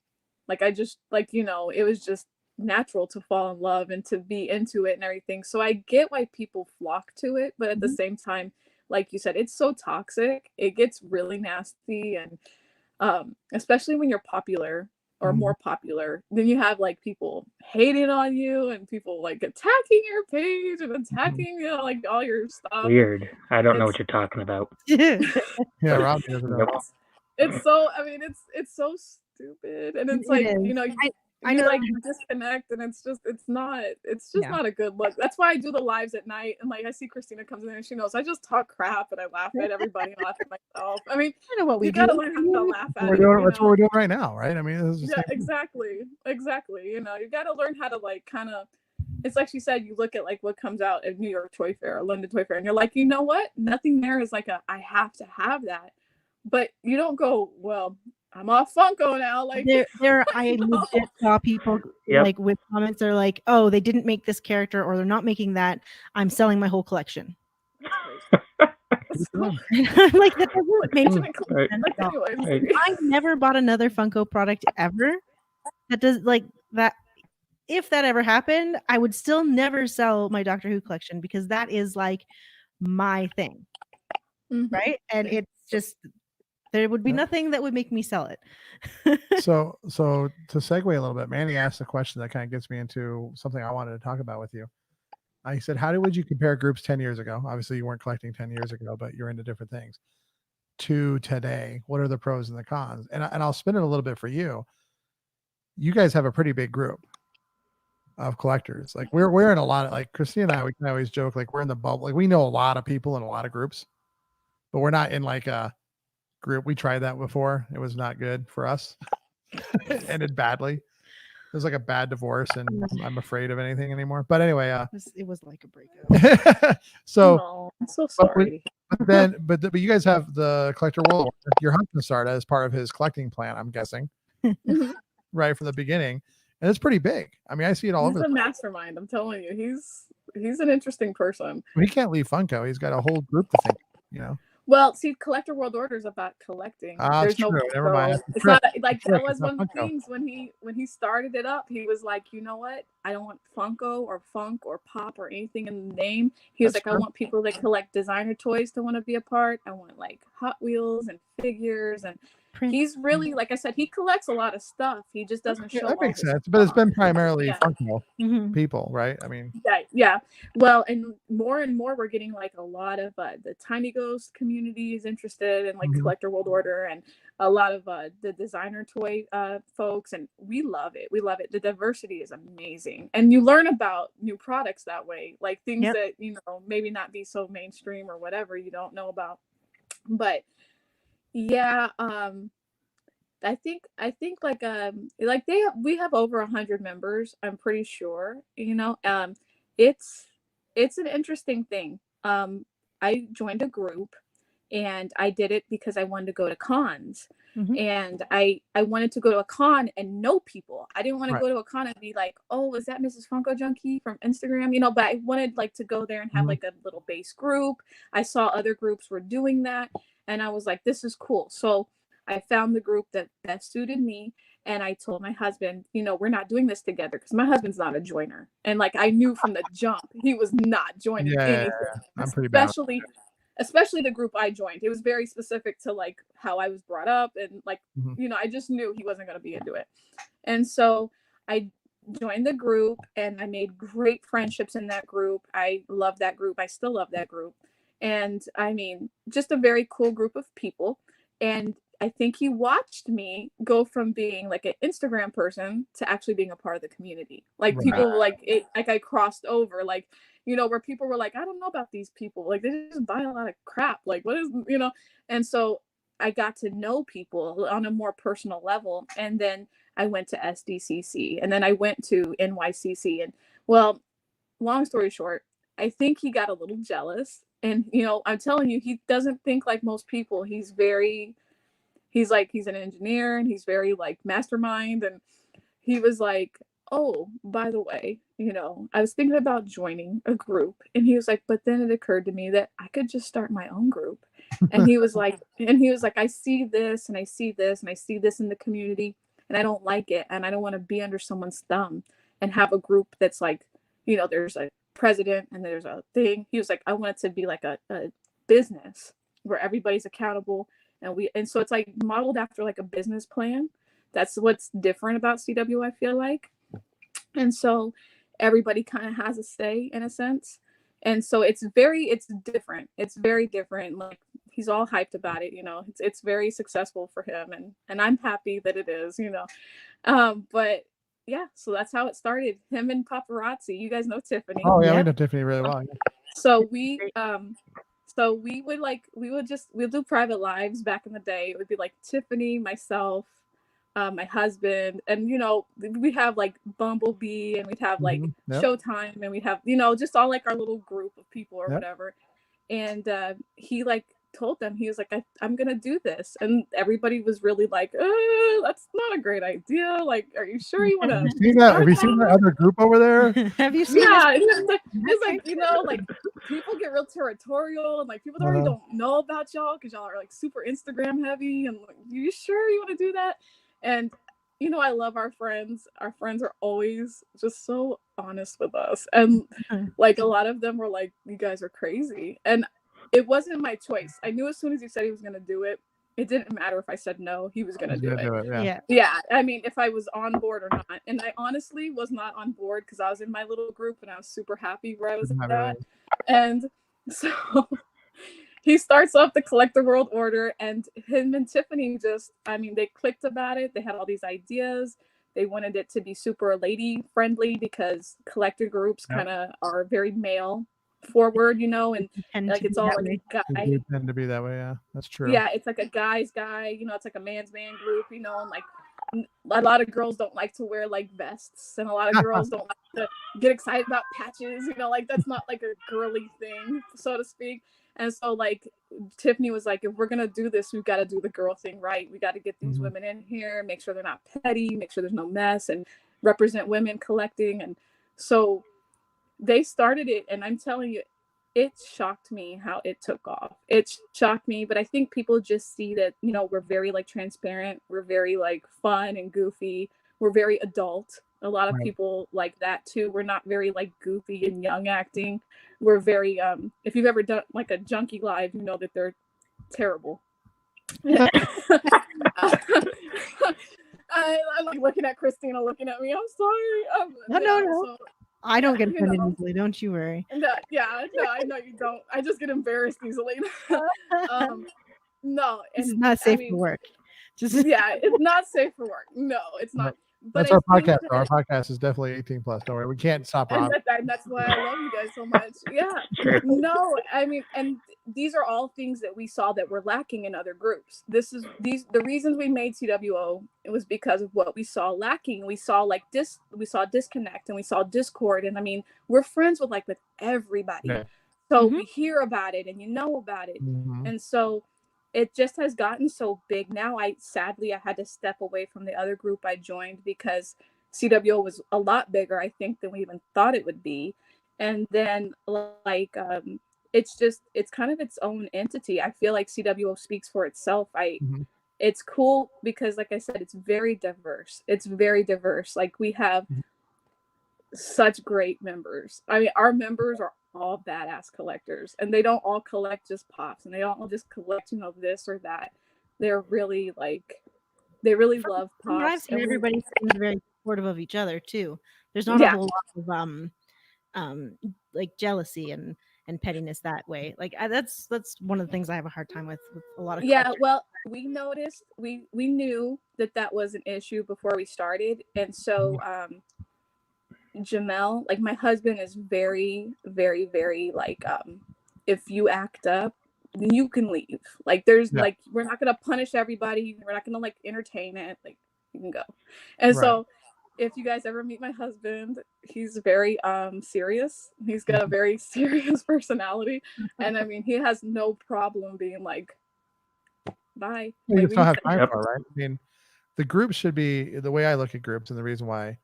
like I just like, you know, it was just natural to fall in love and to be into it and everything. So I get why people flock to it, but at the same time, like you said, it's so toxic. It gets really nasty, and especially when you're popular or more popular, then you have like people hating on you and people like attacking your page and attacking you know, like all your stuff. Weird. I don't know what you're talking about. Yeah, Rob doesn't know. It's so, I mean, it's so stupid, and it's like you know. I know, like disconnect, and it's just not a good look. That's why I do the lives at night, and like I see Christina comes in and she knows I just talk crap and I laugh at everybody and laugh at myself. I mean, I know what we gotta learn how to laugh at it. That's what we're doing right now, right? I mean, this is exactly. You know, you gotta learn how to like kind of. It's like she said, you look at like what comes out at New York Toy Fair or London Toy Fair, and you're like, you know what? Nothing there is like I have to have that, but you don't go, well, I'm off Funko now. Like I legit saw people like with comments. They're like, "Oh, they didn't make this character, or they're not making that. I'm selling my whole collection." Like that doesn't make sense Right. at all. Anyways. I never bought another Funko product ever. That does like that. If that ever happened, I would still never sell my Doctor Who collection because that is like my thing, right? And it's just there would be nothing that would make me sell it. So to segue a little bit, Manny asked a question that kind of gets me into something I wanted to talk about with you. I said, how would you compare groups 10 years ago? Obviously, you weren't collecting 10 years ago, but you're into different things. To today, what are the pros and the cons? And I'll spin it a little bit for you. You guys have a pretty big group of collectors. Like we're in a lot of, like Christine and I, we can always joke like we're in the bubble. Like we know a lot of people in a lot of groups, but we're not in like a group. We tried that before. It was not good for us. It ended badly. It was like a bad divorce, and I'm afraid of anything anymore. But anyway, it was like a breakup. So I'm so sorry. But you guys have the Collector World. Your husband started as part of his collecting plan, I'm guessing, right from the beginning, and it's pretty big. I mean, I see it all over. He's a mastermind. I'm telling you, he's an interesting person. He can't leave Funko. He's got a whole group to think. You know. Well, see, Collector World Order is about collecting. There's no true. Never mind. It's not like that was one of the things when he started it up. He was like, you know what? I don't want Funko or Funk or Pop or anything in the name. He was like, I want people that collect designer toys to want to be a part. I want like Hot Wheels and figures, and he's really, like I said, he collects a lot of stuff. He just doesn't show. That makes sense, but it's been primarily Funko people, right? I mean, yeah. Well, and more we're getting like a lot of the Tiny Ghost community is interested in like Collector World Order, and a lot of the designer toy folks, and we love it. We love it. The diversity is amazing, and you learn about new products that way, like things that maybe not be so mainstream or whatever you don't know about, but. Yeah, I think like we have over 100 members. I'm pretty sure. It's an interesting thing. I joined a group, and I did it because I wanted to go to cons, and I wanted to go to a con and know people. I didn't want to go to a con and be like, oh, is that Mrs. Funko Junkie from Instagram? But I wanted like to go there and have like a little base group. I saw other groups were doing that. And I was like, this is cool. So I found the group that best suited me. And I told my husband, we're not doing this together because my husband's not a joiner. And like, I knew from the jump, he was not joining anything. I'm pretty bad. Especially the group I joined. It was very specific to like how I was brought up. And like, I just knew he wasn't going to be into it. And so I joined the group, and I made great friendships in that group. I love that group. I still love that group. And I mean, just a very cool group of people. And I think he watched me go from being like an Instagram person to actually being a part of the community. Like people like it, like I crossed over, like, where people were like, I don't know about these people. Like they just buy a lot of crap. Like what is, and so I got to know people on a more personal level. And then I went to SDCC, and then I went to NYCC. And well, long story short, I think he got a little jealous. And, I'm telling you, he doesn't think like most people. He's an engineer, and he's very like mastermind. And he was like, oh, by the way, I was thinking about joining a group. And he was like, but then it occurred to me that I could just start my own group. And he was like, I see this and I see this and I see this in the community, and I don't like it. And I don't want to be under someone's thumb and have a group that's like, there's a president and there's a thing. He was like, I want it to be like a business where everybody's accountable, and so it's like modeled after like a business plan. That's what's different about CW, I feel like. And so everybody kind of has a say in a sense, and so it's different. It's very different. Like he's all hyped about it, it's very successful for him, and I'm happy that it is, but yeah, so that's how it started. Him and Paparazzi. You guys know Tiffany. Oh yeah, we know Tiffany really well. So we we'd do private lives back in the day. It would be like Tiffany, myself, my husband, and we have like Bumblebee, and we'd have like Showtime, and we'd have just all like our little group of people or whatever. And he like told them, he was like, I'm gonna do this, and everybody was really like, that's not a great idea. Like, are you sure you want to? Have you seen that other group over there? Have you seen? Yeah, it's like like people get real territorial and like people already don't know about y'all because y'all are like super Instagram heavy and like, you sure you want to do that? And you know, I love our friends. Our friends are always just so honest with us. And like a lot of them were like, you guys are crazy. And it wasn't my choice. I knew as soon as he said he was going to do it, it didn't matter if I said no, he was going to do it. Yeah. I mean, if I was on board or not. And I honestly was not on board because I was in my little group and I was super happy where I was at. And so he starts off the Collector World Order, and him and Tiffany just, I mean, they clicked about it. They had all these ideas. They wanted it to be super lady friendly because collector groups kind of are very male forward, you know, and like it's all like a guy. They tend to be that way, yeah. That's true. Yeah, it's like a guy's guy, you know, it's like a man's man group, you know, and like a lot of girls don't like to wear like vests, and a lot of girls don't like to get excited about patches, you know, like that's not like a girly thing, so to speak. And so like Tiffany was like, if we're gonna do this, we've got to do the girl thing right. We got to get these women in here, make sure they're not petty, make sure there's no mess, and represent women collecting. And so they started it, and I'm telling you, it shocked me how it took off. It shocked me, but I think people just see that, you know, we're very like transparent, we're very like fun and goofy, we're very adult. A lot of people like that too. We're not very like goofy and young acting. We're very if you've ever done like a junkie live, you know that they're terrible. I'm like looking at Christina looking at me. I'm sorry. No. So, I don't get offended easily. Don't you worry. No, I know you don't. I just get embarrassed easily. No, it's not safe for work. Yeah, it's not safe for work. No, it's not. But that's our podcast. Our podcast is definitely 18 plus. Don't worry, we can't stop. And that's why I love you guys so much. Yeah. No, I mean, and these are all things that we saw that were lacking in other groups. The reasons we made CWO, it was because of what we saw lacking. We saw like we saw disconnect, and we saw discord. And I mean, we're friends with everybody. Yeah. So we hear about it and you know about it. And so it just has gotten so big now. I had to step away from the other group I joined because CWO was a lot bigger, I think, than we even thought it would be. And then it's kind of its own entity. I feel like CWO speaks for itself. It's cool because, like I said, it's very diverse. Like we have such great members. I mean, our members are all badass collectors, and they don't all collect just pops, and they don't all just collect, you know, this or that. They're really they really love pops. And everybody seems very supportive of each other too. There's not a whole lot of like jealousy and pettiness that way. Like that's one of the things I have a hard time with a lot of collectors. Well, we noticed, we knew that was an issue before we started, and so Jamel, like my husband, is very, very, very like if you act up, you can leave. Like there's like we're not gonna punish everybody. We're not gonna like entertain it. Like you can go. And so if you guys ever meet my husband, he's very serious. He's got a very serious personality, and I mean he has no problem being like, bye. You just don't have time for it, right? I mean, the group should be the way I look at groups, and the reason why.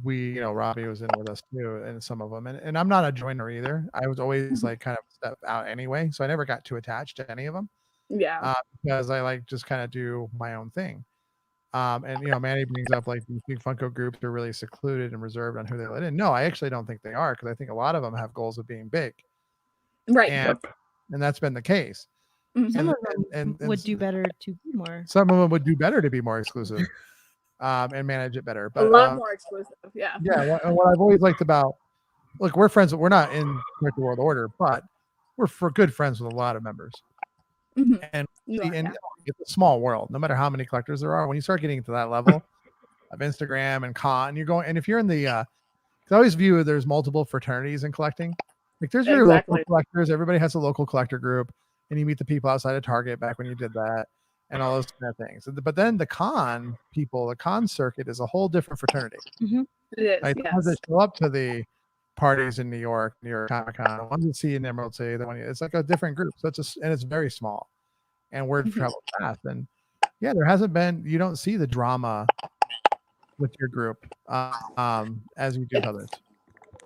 We, you know, Robbie was in with us too, and some of them, and I'm not a joiner either. I was always like kind of step out anyway, so I never got too attached to any of them. Yeah, because I like just kind of do my own thing. And you know, Manny brings up like these big Funko groups are really secluded and reserved on who they let in. No, I actually don't think they are, because I think a lot of them have goals of being big, right? And that's been the case. Some of them would do better to be more. Some of them would do better to be more exclusive. And manage it better, but a lot more exclusive. Yeah. What I've always liked about, look, we're friends. We're not in Collector World Order, but we're good friends with a lot of members. And it's a small world. No matter how many collectors there are, when you start getting to that level of Instagram and con, you're going. And if you're in the, I always view there's multiple fraternities in collecting. Like there's your local collectors. Everybody has a local collector group, and you meet the people outside of Target back when you did that. And all those kind of things. But then the con circuit is a whole different fraternity. It is. Like the ones that show up to the parties in New York Comic-Con, the ones that see in Emerald City, it's like a different group. So it's very small, and word travels fast. And there hasn't been, you don't see the drama with your group as you do others.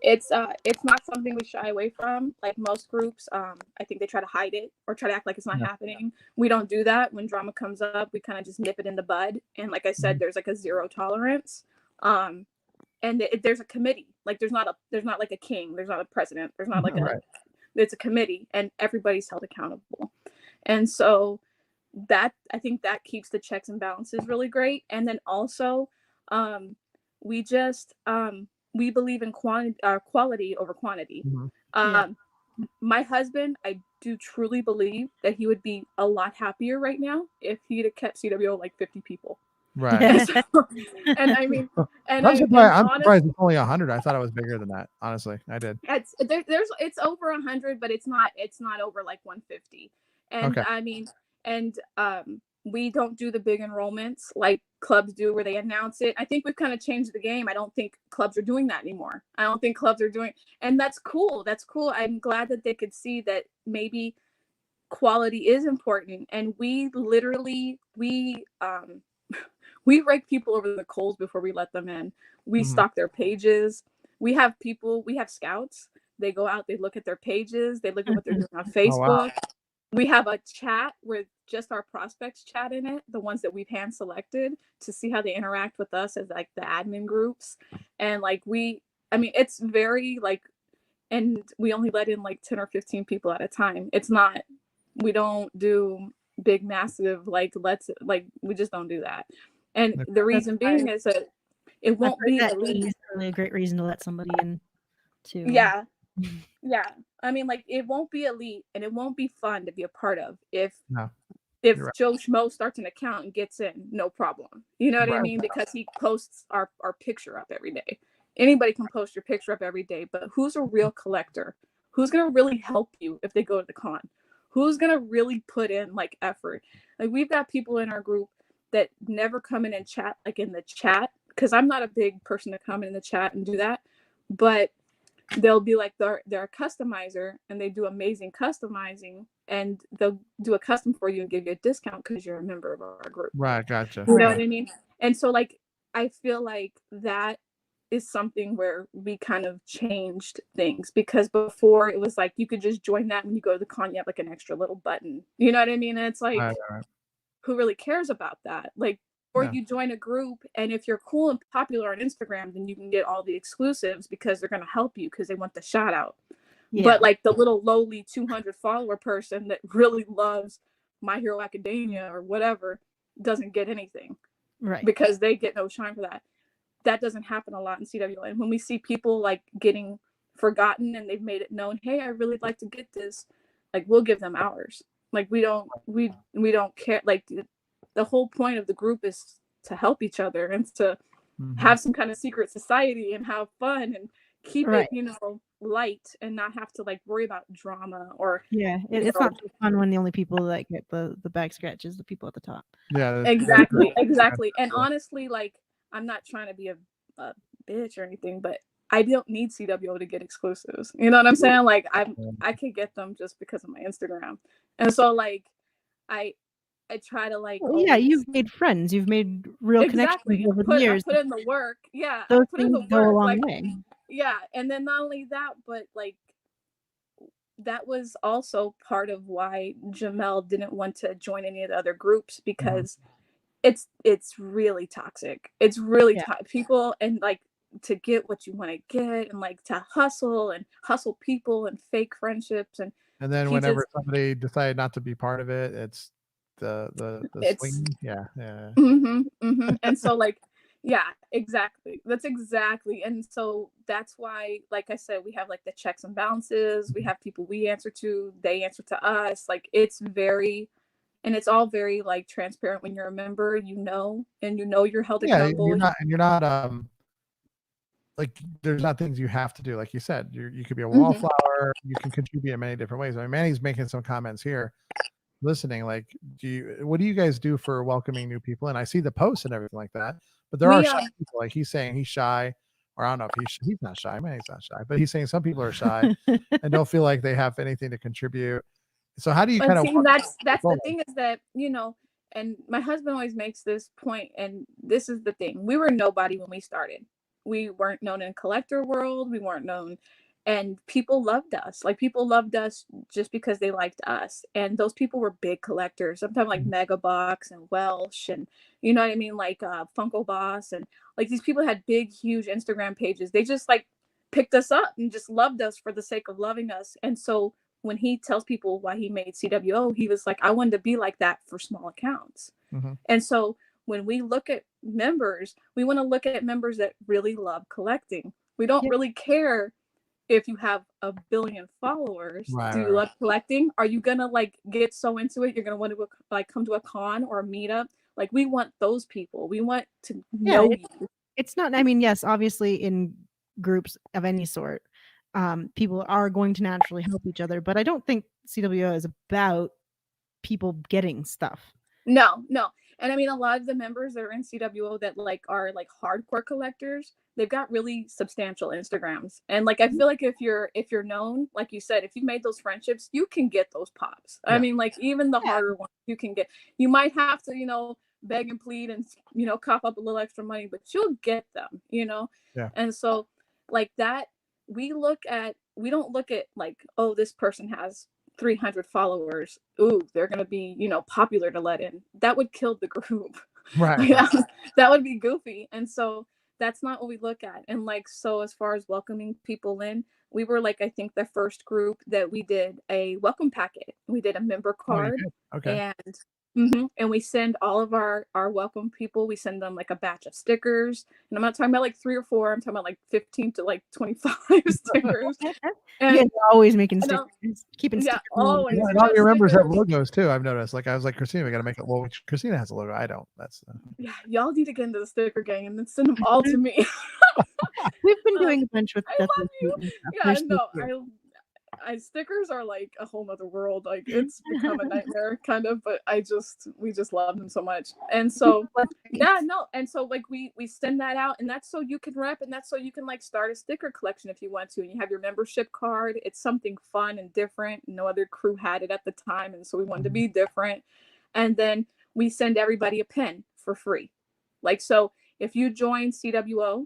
It's not something we shy away from. Like most groups, I think they try to hide it or try to act like it's not happening. We don't do that. When drama comes up, we kind of just nip it in the bud. And like I said, there's like a zero tolerance. And there's a committee. Like there's not like a king. There's not a president. There's not like it's a committee, and everybody's held accountable. And so I think that keeps the checks and balances really great. And then also, we just we believe in quality over quantity. My husband, I do truly believe that he would be a lot happier right now if he'd have kept CWO like 50 people. Right. And I mean, and I'm surprised it's only 100. I thought it was bigger than that. Honestly, I did. It's over 100, but it's not over like 150. And I mean, and we don't do the big enrollments like clubs do where they announce it. I think we've kind of changed the game. I don't think clubs are doing that anymore. I don't think clubs are doing, and that's cool. That's cool. I'm glad that they could see that maybe quality is important. And we literally, we rake people over the coals before we let them in. We stalk their pages. We have scouts. They go out, they look at their pages, they look at what they're doing on Facebook. Oh, wow. We have a chat with just our prospects chat in it, the ones that we've hand selected to see how they interact with us as like the admin groups. And like it's very like, and we only let in like 10 or 15 people at a time. We don't do big, massive, we just don't do that. And the reason being is that it won't be elite. Really a great reason to let somebody in too. Yeah. Yeah. I mean, like, it won't be elite and it won't be fun to be a part of if Joe Schmo starts an account and gets in, no problem. You know what I mean? Because he posts our picture up every day. Anybody can post your picture up every day, but who's a real collector? Who's going to really help you if they go to the con? Who's going to really put in like effort? Like, we've got people in our group that never come in and chat, like in the chat, because I'm not a big person to come in the chat and do that, but they'll be like they're a customizer and they do amazing customizing, and they'll do a custom for you and give you a discount because you're a member of our group. Right, gotcha. You know what I mean? And so like I feel like that is something where we kind of changed things, because before it was like you could just join that when you go to the con, you have like an extra little button. You know what I mean? And it's like, who really cares about that? Like, or you join a group, and if you're cool and popular on Instagram, then you can get all the exclusives because they're going to help you because they want the shout out. Yeah. But like the little lowly 200 follower person that really loves My Hero Academia or whatever doesn't get anything, right? Because they get no shine for that. That doesn't happen a lot in CWO. And when we see people like getting forgotten and they've made it known, hey, I really like to get this, like we'll give them ours. Like we don't care. Like the whole point of the group is to help each other and to have some kind of secret society and have fun and keep it, light and not have to like worry about drama or it's not so fun when the only people that get the back scratch is the people at the top. Yeah, exactly. And honestly, like I'm not trying to be a bitch or anything, but I don't need CWO to get exclusives. You know what I'm saying? Like I could get them just because of my Instagram. And so like I try to like you've made friends, you've made real connections over the years. I put in the work. Yeah. Those put in the work. Go a long way. Yeah. And then not only that, but like that was also part of why Jamel didn't want to join any of the other groups, because it's really toxic. It's really toxic. People and like to get what you want to get and like to hustle people and fake friendships and then whenever somebody decided not to be part of it, it's the swing. And so like exactly, that's exactly. And so that's why, like I said, we have like the checks and balances. We have people we answer to, they answer to us. Like it's all very like transparent. When you're a member, and you're held accountable. You're not like there's not things you have to do. Like you said, you could be a wallflower. You can contribute in many different ways. I mean, Manny's making some comments here, listening. Like, what do you guys do for welcoming new people? And I see the posts and everything like that, but there are shy people. Like he's saying he's shy, or I don't know if he's not shy. Manny's not shy, but he's saying some people are shy and don't feel like they have anything to contribute. So how do you kind of? That's the thing, is that and my husband always makes this point, and this is the thing: we were nobody when we started. we weren't known in collector world. We weren't known, and people loved us. Like people loved us just because they liked us. And those people were big collectors. Sometimes like Mega Box and Welsh, and you know what I mean, like Funko Boss, and like these people had big, huge Instagram pages. They just like picked us up and just loved us for the sake of loving us. And so when he tells people why he made CWO, he was like, I wanted to be like that for small accounts. Mm-hmm. And so when we look at members, we want to look at members that really love collecting. We don't really care if you have a billion followers. Right, do you love collecting? Are you gonna like get so into it you're gonna want to like come to a con or a meetup? Like we want those people. We want to know you. It's not, I mean, yes, obviously in groups of any sort, people are going to naturally help each other, but I don't think CWO is about people getting stuff. No. And I mean, a lot of the members that are in CWO that like are like hardcore collectors, they've got really substantial Instagrams. And like I feel like if you're known, like you said, if you made those friendships, you can get those pops. I mean, like even the harder ones you can get. You might have to, you know, beg and plead and, you know, cough up a little extra money, but you'll get them, you know. And so like that, we don't look at like, oh, this person has 300 followers. Ooh, they're going to be, you know, popular to let in. That would kill the group. Right. That would be goofy. And so that's not what we look at. And like, so as far as welcoming people in, we were like, I think the first group that we did a welcome packet. We did a member card. And we send all of our welcome people, we send them like a batch of stickers. And I'm not talking about like 3 or 4, I'm talking about like 15 to like 25 stickers. And you're always making stickers, keeping stickers. Always. And all your members have logos too. I've noticed. Like I was like, Christina, we got to make it. Well, Christina has a logo. I don't. That's yeah. Y'all need to get into the sticker gang and then send them all to me. We've been doing a bunch with. I love you. Yeah, no, stickers are like a whole nother world. Like it's become a nightmare kind of, but we just love them so much. And so and so like we send that out, and that's so you can rep, and that's so you can like start a sticker collection if you want to, and you have your membership card. It's something fun and different. No other crew had it at the time, and so we wanted to be different. And then we send everybody a pin for free. Like, so if you join CWO,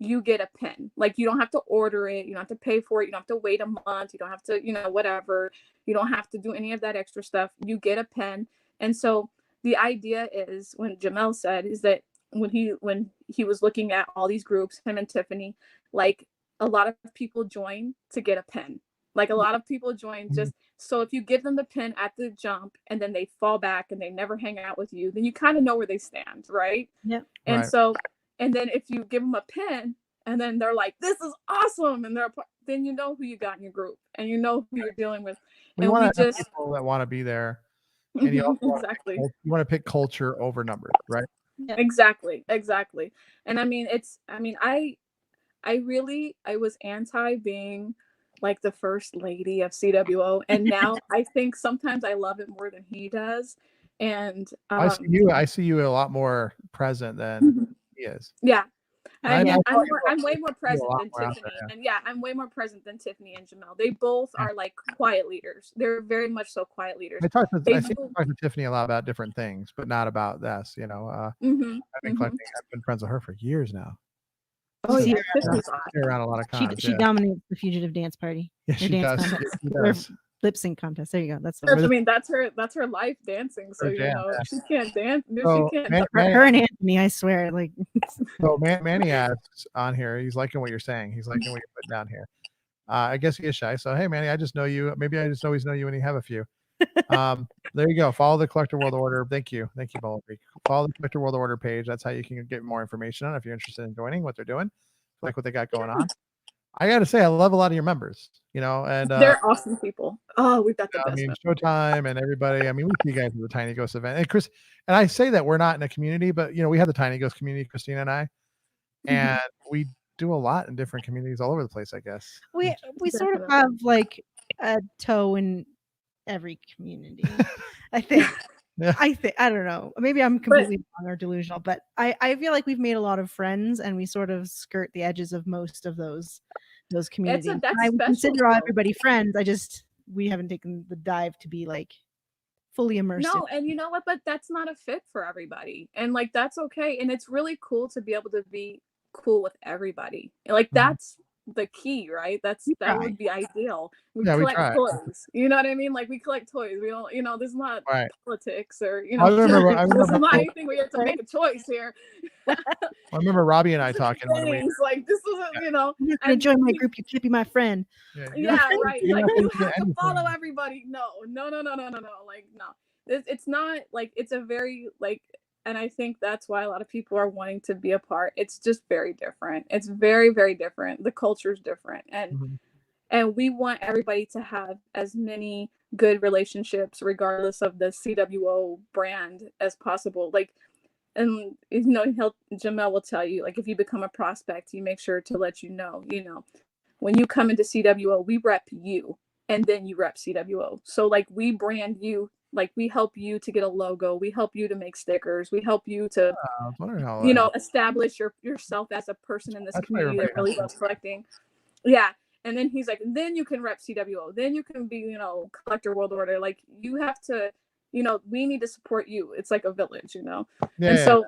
you get a pin. Like you don't have to order it, you don't have to pay for it, you don't have to wait a month, you don't have to, you know, whatever, you don't have to do any of that extra stuff. You get a pin. And so the idea is, when Jamel said, is that when he was looking at all these groups, him and Tiffany, like a lot of people join to get a pin. Like a lot of people join just so if you give them the pin at the jump and then they fall back and they never hang out with you, then you kind of know where they stand, right? Yeah. And so, and then if you give them a pin and then they're like, this is awesome, and then you know who you got in your group and you know who you're dealing with. And we just people that want to be there. And you also you want to pick culture over numbers, right? Yeah. Exactly. And I mean, I was anti being like the first lady of CWO, and now I think sometimes I love it more than he does. And I see you a lot more present than he is. Yeah. I'm way more present than Tiffany. And I'm way more present than Tiffany and Jamel. They both are like quiet leaders. They're very much so quiet leaders. I talk to Tiffany a lot about different things, but not about this, you know. I've been friends with her for years now. Oh yeah, around a lot of cons. She dominates the fugitive dance party. Yeah, she does. Lip sync contest. There you go. That's her life, dancing. So you know, she can't dance. So, she can't. Her and Anthony, I swear. Like, so Manny asks on here. He's liking what you're saying. He's liking what you're putting down here. I guess he is shy. So hey, Manny, I just know you. Maybe I just always know you when you have a few. There you go. Follow the Collector World Order. Thank you, Bowling Creek. Follow the Collector World Order page. That's how you can get more information on if you're interested in joining what they're doing, like what they got going on. I got to say, I love a lot of your members, you know, and they're awesome people. Oh, we've got the best. I mean, Showtime and everybody. I mean, we see you guys at the Tiny Ghost event, and Chris. And I say that we're not in a community, but you know, we have the Tiny Ghost community, Christina and I, and we do a lot in different communities all over the place. I guess we sort of have like a toe in every community. I think. Yeah. I don't know. Maybe I'm completely wrong or delusional, but I feel like we've made a lot of friends, and we sort of skirt the edges of most of those communities. I would consider everybody friends. We haven't taken the dive to be like fully immersive. No, and you know what? But that's not a fit for everybody, and like that's okay. And it's really cool to be able to be cool with everybody. Like that's the key, right? That would be ideal. We collect toys. You know what I mean? Like we collect toys. We don't, this is not politics or I remember this is not anything we have to make a choice here. I remember Robbie and I talking when we like this isn't, You're not gonna join my group, you can't be my friend. Yeah, right. Like you have to follow everybody. No. Like no. It's not like it's a very like. And I think that's why a lot of people are wanting to be a part. It's just very different. It's very, very different. The culture is different. And we want everybody to have as many good relationships, regardless of the CWO brand, as possible. Like, and Jamel will tell you, like, if you become a prospect, you make sure to let when you come into CWO, we rep you and then you rep CWO. So like we brand you. Like we help you to get a logo, we help you to make stickers, we help you to establish yourself as a person in this community that really loves collecting. Yeah. And then he's like, then you can rep CWO, then you can be, Collector World Order. Like you have to, we need to support you. It's like a village, So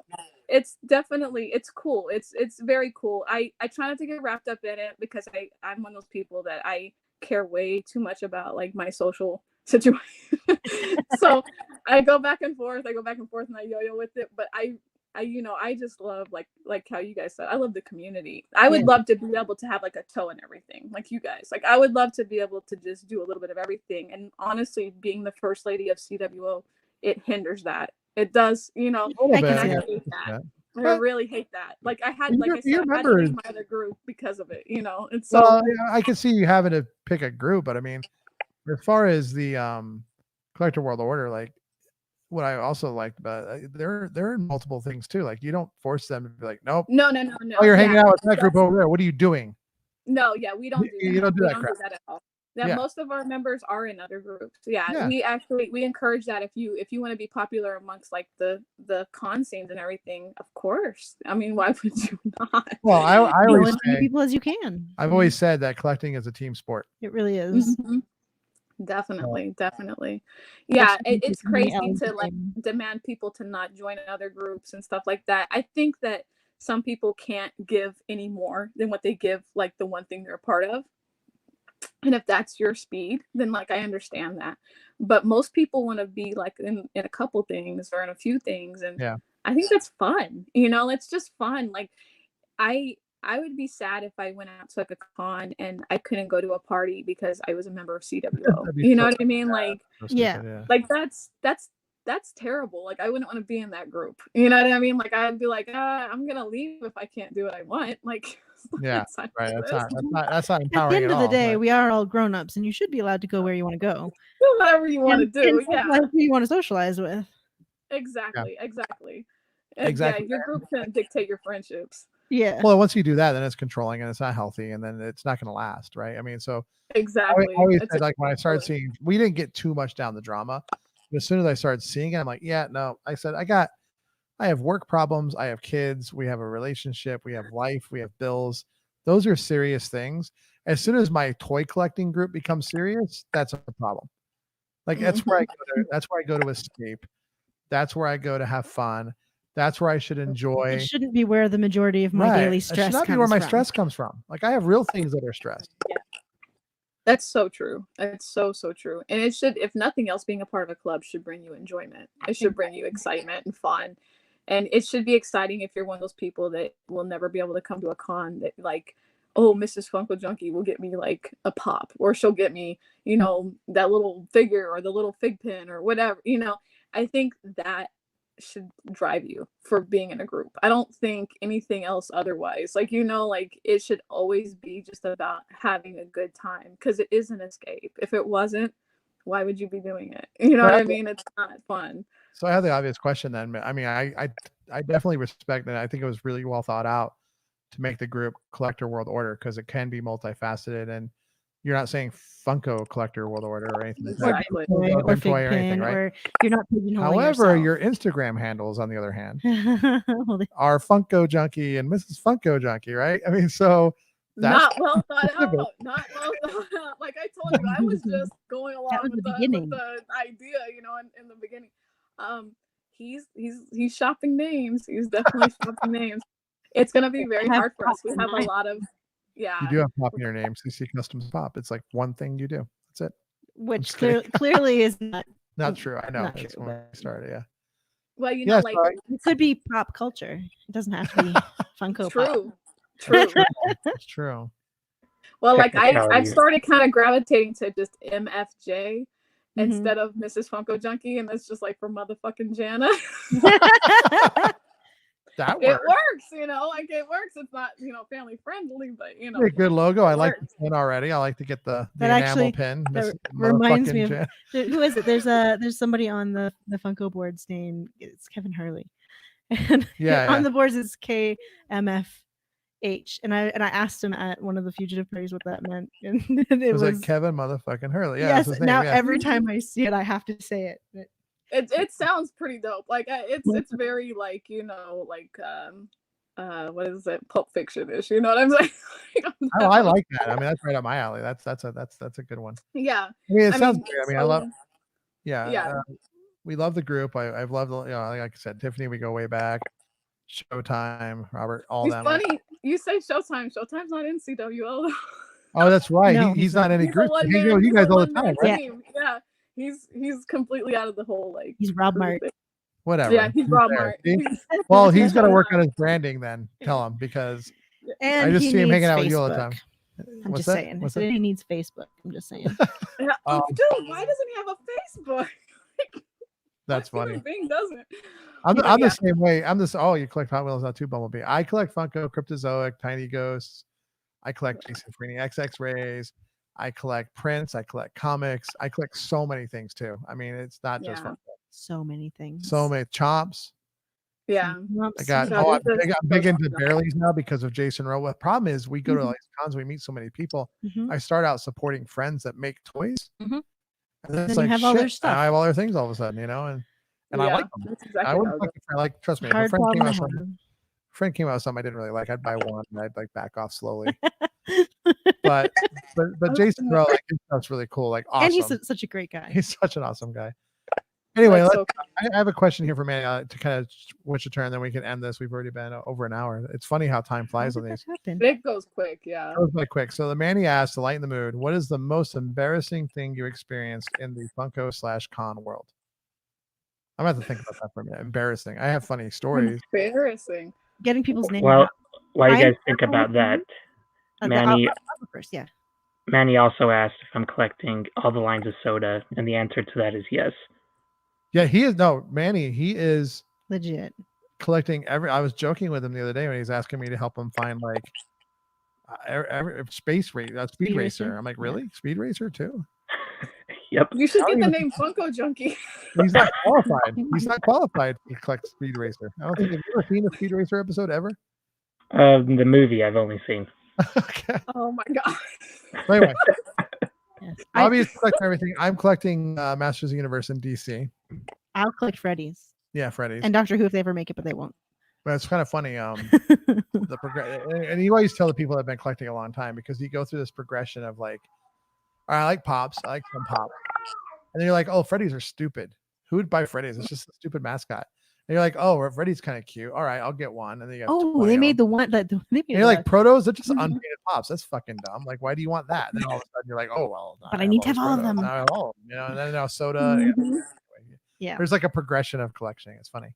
it's definitely, it's cool. It's very cool. I try not to get wrapped up in it because I'm one of those people that I care way too much about like my social situation. So I go back and forth and I yo-yo with it, but I just love like how you guys said, I love the community. I would love to be able to have like a toe in everything like you guys. Like I would love to be able to just do a little bit of everything. And honestly, being the first lady of CWO, it hinders that. It does, I hate that. I really hate that. Like I had, like I said, I had to leave my other group because of it, And so I can see you having to pick a group, but I mean, as far as the Collector World Order, like what I also liked about there are multiple things too. Like you don't force them to be like, nope. No. Oh, you're hanging out with that group over there. What are you doing? No, yeah, we don't do that. You don't do that crap. Do that at all. Yeah, most of our members are in other groups. Yeah. We encourage that if you want to be popular amongst like the con scenes and everything, of course. I mean, why would you not? Well, I always as many people as you can. I've always said that collecting is a team sport. It really is. Mm-hmm. Definitely. Yeah, it's crazy to like demand people to not join other groups and stuff like that. I think that some people can't give any more than what they give like the one thing they're a part of. And if that's your speed, then like I understand that. But most people want to be like in a couple things or in a few things. And I think that's fun. It's just fun. Like I would be sad if I went out to like a con and I couldn't go to a party because I was a member of CWO. You know what I mean? Like, like that's terrible. Like I wouldn't want to be in that group. You know what I mean? Like I'd be like, I'm gonna leave if I can't do what I want. Like, that's not empowering. At the end of the day, we are all grown-ups, and you should be allowed to go where you want to go. Whatever you want to do. Yeah. Who you want to socialize with. Exactly. Yeah, your group can dictate your friendships. Yeah. Well, once you do that, then it's controlling and it's not healthy, and then it's not going to last, right? I mean, so exactly. I always said, like when I started seeing, we didn't get too much down the drama, but as soon as I started seeing it, I'm like, yeah, no. I said, I have work problems, I have kids, we have a relationship, we have life, we have bills. Those are serious things. As soon as my toy collecting group becomes serious, that's a problem. Like that's where I go to. That's where I go to escape. That's where I go to have fun. That's where I should enjoy. It shouldn't be where the majority of my daily stress comes from. It should not be where my stress comes from. Like I have real things that are stressed. Yeah. That's so true. It's so true. And it should, if nothing else, being a part of a club should bring you enjoyment. It should bring you excitement and fun. And it should be exciting if you're one of those people that will never be able to come to a con that like, oh, Mrs. Funko Junkie will get me like a pop, or she'll get me, that little figure or the little fig pin or whatever, I think that should drive you for being in a group. I don't think anything else otherwise. Like, like it should always be just about having a good time, because it is an escape. If it wasn't, why would you be doing it? You know what I mean? It's not fun. So I have the obvious question then. I mean, I definitely respect that. I think it was really well thought out to make the group Collector World Order, because it can be multifaceted, and you're not saying Funko Collector World Order or anything like that. Or toy or anything, right? Or you're not pigeonholing However, yourself. your Instagram handles, on the other hand, are Funko Junkie and Mrs. Funko Junkie, right? I mean, so that's not well thought out. Not well thought out. Like I told you, I was just going along with the idea, in the beginning. He's shopping names. He's definitely shopping names. It's gonna be very have hard for us. We Pop have in a mine. lot of yeah. You do have Pop in your name, CC Customs Pop. It's like one thing you do. That's it. Which just kidding. clearly is not true. I know. Not That's true, when but- we started. Yeah. Well, you know, Yes, like it could be pop culture. It doesn't have to be Funko Pop. true. It's true. Well, like I Technicalities. started kind of gravitating to just MFJ Mhm. instead of Mrs. Funko Junkie, and that's just like for motherfucking Jana. That It works. works, you know, like it works. It's not, you know, family friendly, but you know, A good logo. I it like the works. pin already. I like to get the That enamel actually- pin. that Miss reminds me motherfucking of- Jan. Who is it? There's somebody on the Funko board's name. It's Kevin Hurley. And Yeah, on yeah. the boards it's KMFH. And I asked him at one of the fugitive parties what that meant. And it It was was like Kevin motherfucking Hurley. Yeah, yes. that's his name. Now Yeah. every time I see it, I have to say it. But It sounds pretty dope. Like it's very like, you know, like what is it, Pulp Fiction-ish, you know what I'm saying? Oh, I like that. I mean, that's right up my alley. That's a good one. Yeah. I mean, it I sounds mean, great. I mean, I so- love. Yeah. Yeah. We love the group. I've loved, you know, like I said, Tiffany. We go way back. Showtime, Robert, all It's them. funny you say Showtime. Showtime's not in CWO. Oh, that's right. No, He's not in any He's a group. one He hangs man. with you guys all the time, right? Team. Yeah. He's completely out of the whole like. he's Rob group Mart. thing. Whatever. Yeah, he's Rob there. Mart. See? He's- Well, he's got to work on his branding then. Tell him, because And I just he see him needs hanging out with you all the Facebook. time. I'm What's just that? saying. What's I said that? he needs Facebook. I'm just saying. Yeah. Um, Dude, why doesn't he have a Facebook? That's What funny. human being doesn't? I'm But the yeah. same way. Oh, you collect Hot Wheels, not too Bumblebee. I collect Funko, Cryptozoic, Tiny Ghosts. I collect Jason Freeney XX Rays. I collect prints. I collect comics. I collect so many things too. I mean, it's not just Yeah. Funko. So many things. So many chops. Yeah. I got. So Oh, this is I'm big so into fun. Barrelies now because of Jason Rowe. The problem is we go to Mhm. like cons, we meet so many people. Mhm. I start out supporting friends that make toys, Mhm. and then it's Then you like have all their shit, stuff. I have all their things all of a sudden, you know, and I Yeah, like them. that's exactly I how wouldn't it like goes. if I like. Trust me, if a Hard friend came problem out to something, have. friend came out with something I didn't really like, I'd buy one and I'd like back off slowly. but Jason Rowe, like his stuff's really cool, like awesome. And he's such a great guy. He's such an awesome guy. Anyway, That's let's, so I have a question here for Manny to kind of switch a turn, then we can end this. We've already been over an hour. It's funny how time How flies did on that these. happen? It goes quick, yeah. That was really quick. So the Manny asked to lighten the mood, what is the most embarrassing thing you experienced in the Funko/con world? I'm gonna have to think about that for a minute. Embarrassing. I have funny stories. Embarrassing. Getting people's names. Well, out. while you I guys think about that, Manny I'll go first. Yeah. Manny also asked if I'm collecting all the lines of soda, and the answer to that is yes. Yeah, he is. No, Manny, he is Legit. collecting I was joking with him the other day when he was asking me to help him find like space race, Speed Speed Racer. Racer? I'm like, Yeah. really? Speed Racer too? Yep. You should get the even- name Funko Junkie. He's not qualified. He's not qualified to collect Speed Racer. I don't think, have you ever seen a Speed Racer episode ever? The movie I've only seen. Okay. Oh my god. So anyway, Yeah. Bobby is collecting everything. I'm collecting Masters of the Universe in DC. I'll collect Freddy's Yeah, Freddy's. and Doctor Who if they ever make it, but they won't. But it's kind of funny. The and you always tell the people that have been collecting a long time, because you go through this progression of like, all right, I like Pops, I like some Pop, and then you're like, oh, Freddy's are stupid. Who would buy Freddy's? It's just a stupid mascot. And you're like, oh, Freddy's kind of cute. All right, I'll get one. And then you got Oh, they made the one that they made. and you're like, Protos, they're just Mhm. unpainted Pops. That's fucking dumb. Like, why do you want that? And then all of a sudden you're like, oh well, But I need to have all of Protos. them. Now I have all of them, you know. And then now Soda. Mhm. Yeah. There's like a progression of collecting. It's funny.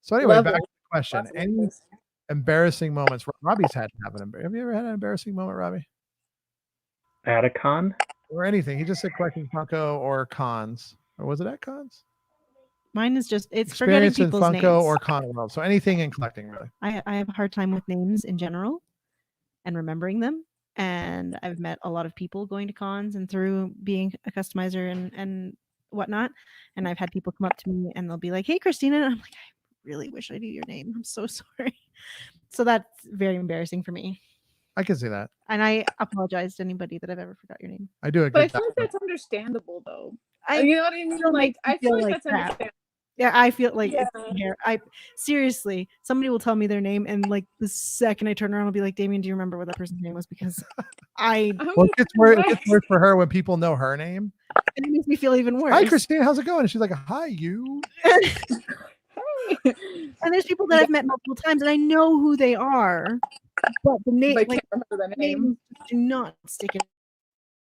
So anyway, back to Levels. the question. Lots of Any levels. embarrassing moments? Robbie's had to have an. Have you ever had an embarrassing moment, Robbie? At a con? Or anything? He just said collecting Funko or cons, or was it at cons? Mine is just it's forgetting Experience in people's Funko names. or con world. So anything in collecting, really. I have a hard time with names in general and remembering them. And I've met a lot of people going to cons and through being a customizer and whatnot. And I've had people come up to me and they'll be like, "Hey, Christina," and I'm like, "I really wish I knew your name. I'm so sorry." So that's very embarrassing for me. I can see that. And I apologize to anybody that I've ever forgot your name. I do a But I good feel job. like that's understandable though. I You know what I mean? still Like makes me I feel feel like like that's crap. understandable. Yeah, I feel like it's Yeah. here. I seriously, somebody will tell me their name, and like the second I turn around, I'll be like, "Damien, do you remember what that person's name was?" Because I Well, it gets worse for her when people know her name. it makes me feel even worse. Hi, Christine. How's it going? And she's like, hi, you. And there's people that I've met multiple times, and I know who they are, but the name, I can't remember the name. names do not stick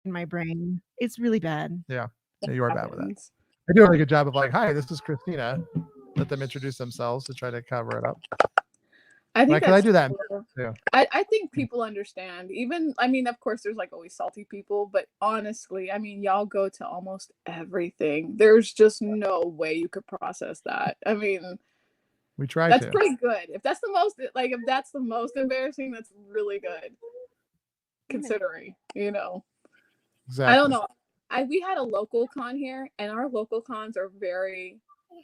in my brain. It's really bad. Yeah, you are bad with that. I do a really good job of like, hi, this is Christina. Let them introduce themselves to try to cover it up. I think I do that too. I think people understand. Even, I mean, of course, there's like always salty people, but honestly, I mean, y'all go to almost everything. There's just no way you could process that. I mean, we try. That's pretty good. If that's the most embarrassing, that's really good. Considering, you know. Exactly. I don't know. We had a local con here, and our local cons are very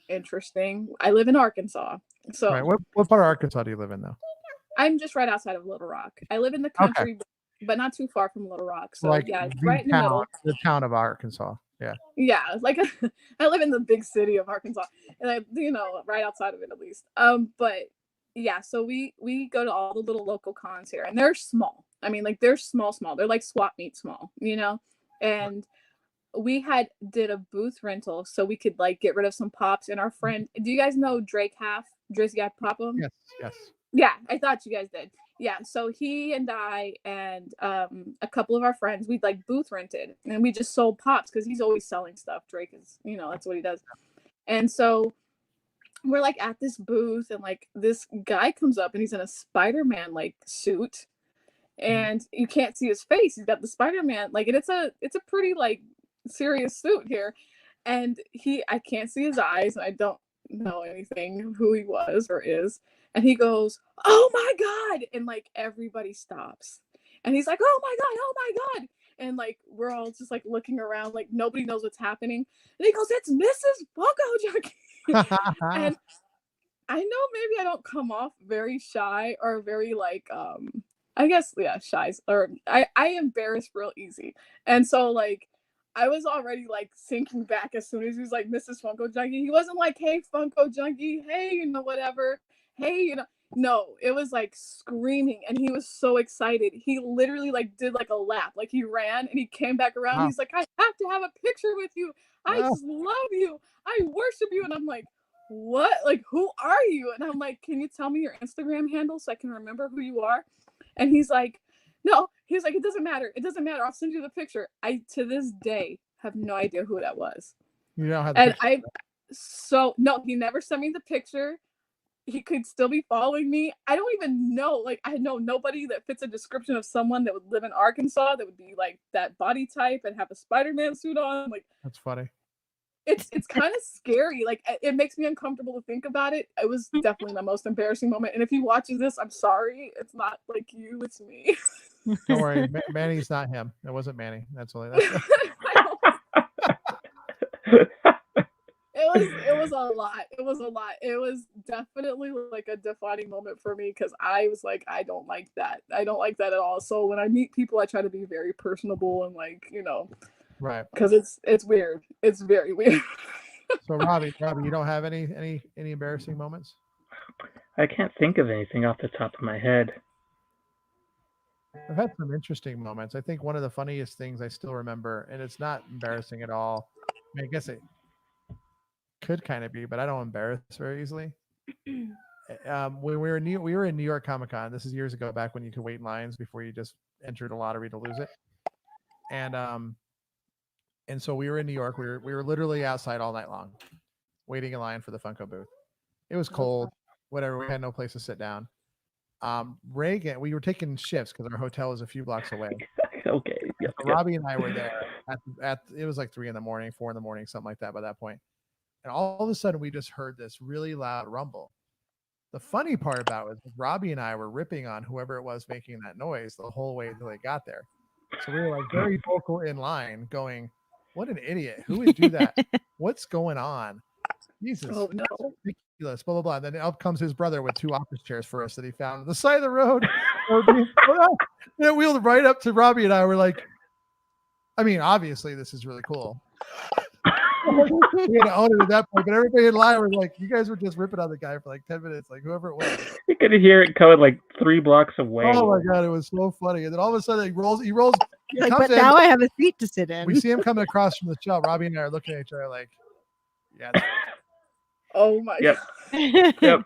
interesting. I live in Arkansas. So right. What part of Arkansas do you live in though? I'm just right outside of Little Rock. I live in the country, but not too far from Little Rock. So like yeah, right in the middle. The town of Arkansas. Yeah. Yeah, like I live in the big city of Arkansas, and right outside of it at least. But yeah, so we go to all the little local cons here, and they're small. I mean, like they're small. They're like swap meet small, and we did a booth rental so we could like get rid of some pops. And our friend, do you guys know Drake Half? Drake's got Popham? Yes. Yeah, I thought you guys did. Yeah, so he and I and a couple of our friends, we'd like booth rented, and we just sold pops because he's always selling stuff. Drake is, that's what he does. And so we're like at this booth, and like this guy comes up, and he's in a Spider-Man like suit, and you can't see his face. He's got the Spider-Man like, and it's a pretty like serious suit here, and I can't see his eyes, and I don't know anything who he was or is. And he goes, "Oh my God." And like everybody stops. And he's like, "Oh my God." And like we're all just like looking around, like nobody knows what's happening. And he goes, "It's Mrs. Funko Junkie." And I know maybe I don't come off very shy or very like I guess shy, or I embarrass real easy. And so like I was already like sinking back as soon as he was like Mrs. Funko Junkie. He wasn't like, "Hey Funko Junkie, hey, whatever. Hey, no, it was like screaming, and he was so excited. He literally like did like a lap, like he ran and he came back around. Wow. He's like, "I have to have a picture with you. I just love you. I worship you." And I'm like, "What? Like, who are you?" And I'm like, "Can you tell me your Instagram handle so I can remember who you are?" And he's like, "No." He's like, "It doesn't matter. It doesn't matter. I'll send you the picture." I to this day have no idea who that was. You don't have the picture. No, he never sent me the picture. He could still be following me. I don't even know. Like, I know nobody that fits a description of someone that would live in Arkansas that would be like that body type and have a Spider-Man suit on. Like, that's funny. It's kind of scary. Like, it makes me uncomfortable to think about it. It was definitely the most embarrassing moment. And if he watches this, I'm sorry. It's not like you, it's me. Don't worry, Manny's not him. It wasn't Manny. That's only that. It was a lot. It was a lot. It was definitely like a defining moment for me because I was like, I don't like that. I don't like that at all. So when I meet people, I try to be very personable and like, right. Because it's weird. It's very weird. So Robbie, you don't have any embarrassing moments? I can't think of anything off the top of my head. I've had some interesting moments. I think one of the funniest things I still remember, and it's not embarrassing at all. I mean, I guess it could kind of be, but I don't embarrass very easily. When we were in New York Comic-Con. This is years ago, back when you could wait in lines before you just entered a lottery to lose it. And so we were in New York. We were literally outside all night long, waiting in line for the Funko booth. It was cold, whatever. We had no place to sit down. Reagan, we were taking shifts because our hotel was a few blocks away. Okay. Yep. Robbie and I were there at it was like 3 a.m, 4 a.m, something like that by that point. And all of a sudden we just heard this really loud rumble. The funny part about it was Robbie and I were ripping on whoever it was making that noise the whole way until they got there. So we were like very vocal in line going, "What an idiot. Who would do that? What's going on? Jesus. Oh no. Ridiculous, blah, blah, blah." And then up comes his brother with 2 office chairs for us that he found on the side of the road. And it wheeled right up to Robbie and I. Were like, I mean, obviously this is really cool. We had to own it at that point, but everybody in line was like, "You guys were just ripping on the guy for like 10 minutes, like whoever it was." You could hear it coming like 3 blocks away. Oh my God, it was so funny. And then all of a sudden he rolls. Like, but now I have a seat to sit in. We see him coming across from the shelf. Robbie and I are looking at each other like, yeah. Oh my Yep. God. Yep.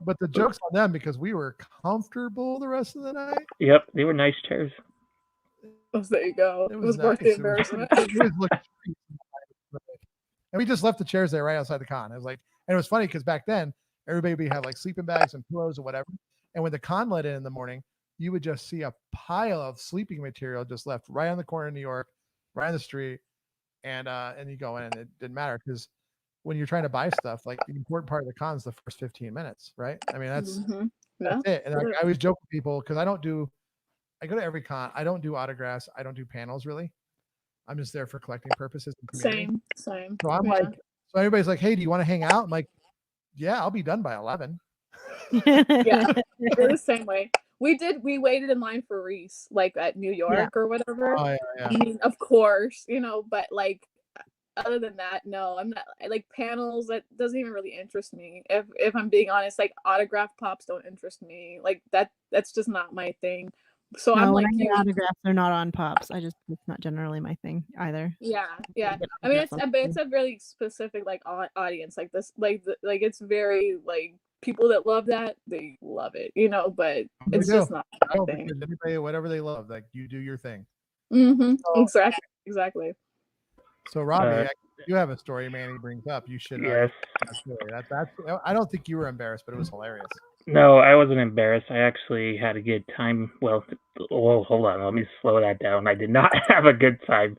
But the joke's on them because we were comfortable the rest of the night. Yep. They were nice chairs. Oh, there you go. It It was was worth nice. the embarrassment. It was looking sweet. And we just left the chairs there right outside the con. It was like, and it was funny because back then everybody would have like sleeping bags and pillows or whatever. And when the con let in the morning, you would just see a pile of sleeping material just left right on the corner of New York, right on the street, and you go in and it didn't matter because when you're trying to buy stuff, like the important part of the con is the first 15 minutes, right? I mean, that's it. And I always joke with people because I go to every con. I don't do autographs. I don't do panels really. I'm just there for collecting purposes. Same. So I'm like, so everybody's like, hey, do you want to hang out? I'm like, yeah, I'll be done by 11. Yeah, we're the same way. We waited in line for Reese, like at New York or whatever. Oh, yeah. I mean, of course, but like, other than that, no, I'm not like panels. That doesn't even really interest me. If I'm being honest, like autograph pops don't interest me. Like that's just not my thing. So no, I'm when like, I get autographs, they're not on pops. It's not generally my thing either. Yeah. I mean, it's a really specific like audience, like this, like it's very like people that love that, they love it, but it's just not my thing. Anybody, whatever they love, like you do your thing. Exactly. So Robbie, you have a story Manny brings up. You should. Yes. I don't think you were embarrassed, but it was hilarious. No, I wasn't embarrassed. I actually had a good time. Well, hold on. Let me slow that down. I did not have a good time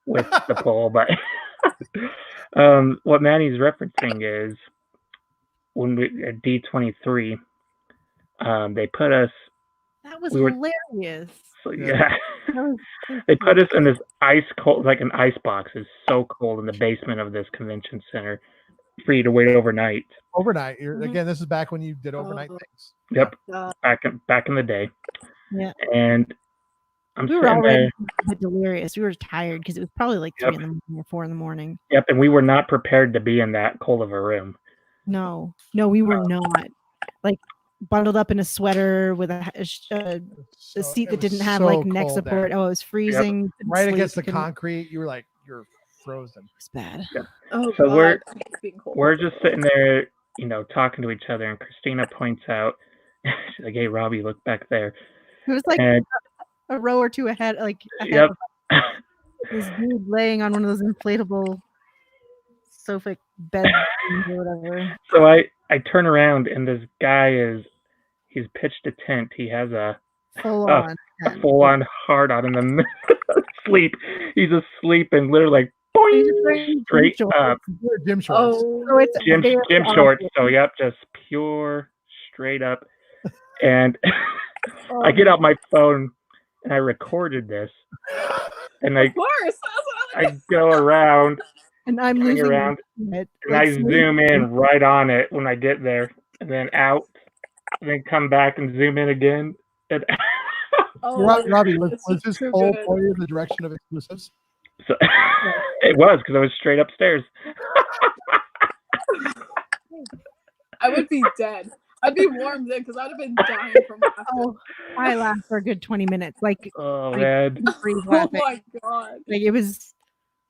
with the poll, but what Manny's referencing is when we at D23, they put us. That was hilarious. So, yeah. They put us in this ice cold, like an ice box. It's so cold in the basement of this convention center for you to wait overnight. Overnight. Again, this is back when you did overnight things. Yep. Back in the day. Yeah. And we were already a bit delirious. We were tired because it was probably like 3 in the morning or 4 in the morning. Yep. And we were not prepared to be in that cold of a room. No, we were not. Like bundled up in a sweater with a seat that didn't have like neck support. There. Oh, it was freezing. Yep. Right against the concrete. You're frozen. It's bad. Yep. Oh, so God. we're just sitting there, talking to each other, and Christina points out, she's like, "Hey, Robbie, look back there." It was like a row or two ahead, Yep. This dude laying on one of those inflatable sofa beds or whatever. So I turn around and this guy he's pitched a tent. He has a full on hard on in the middle of sleep. He's asleep and literally like boing, straight up. Gym shorts. Oh, so it's gym shorts. So yep, just pure straight up. And I get out my phone and I recorded this. And of course. I go around and I'm losing around and I zoom in right on it when I get there and then out and then come back and zoom in again. And Robbie, was this whole point in the direction of exclusives? So, it was because I was straight upstairs. I would be dead. I'd be warm then because I'd have been dying from laughter. Oh, I laughed for a good 20 minutes. Man. Oh my God. Like it was.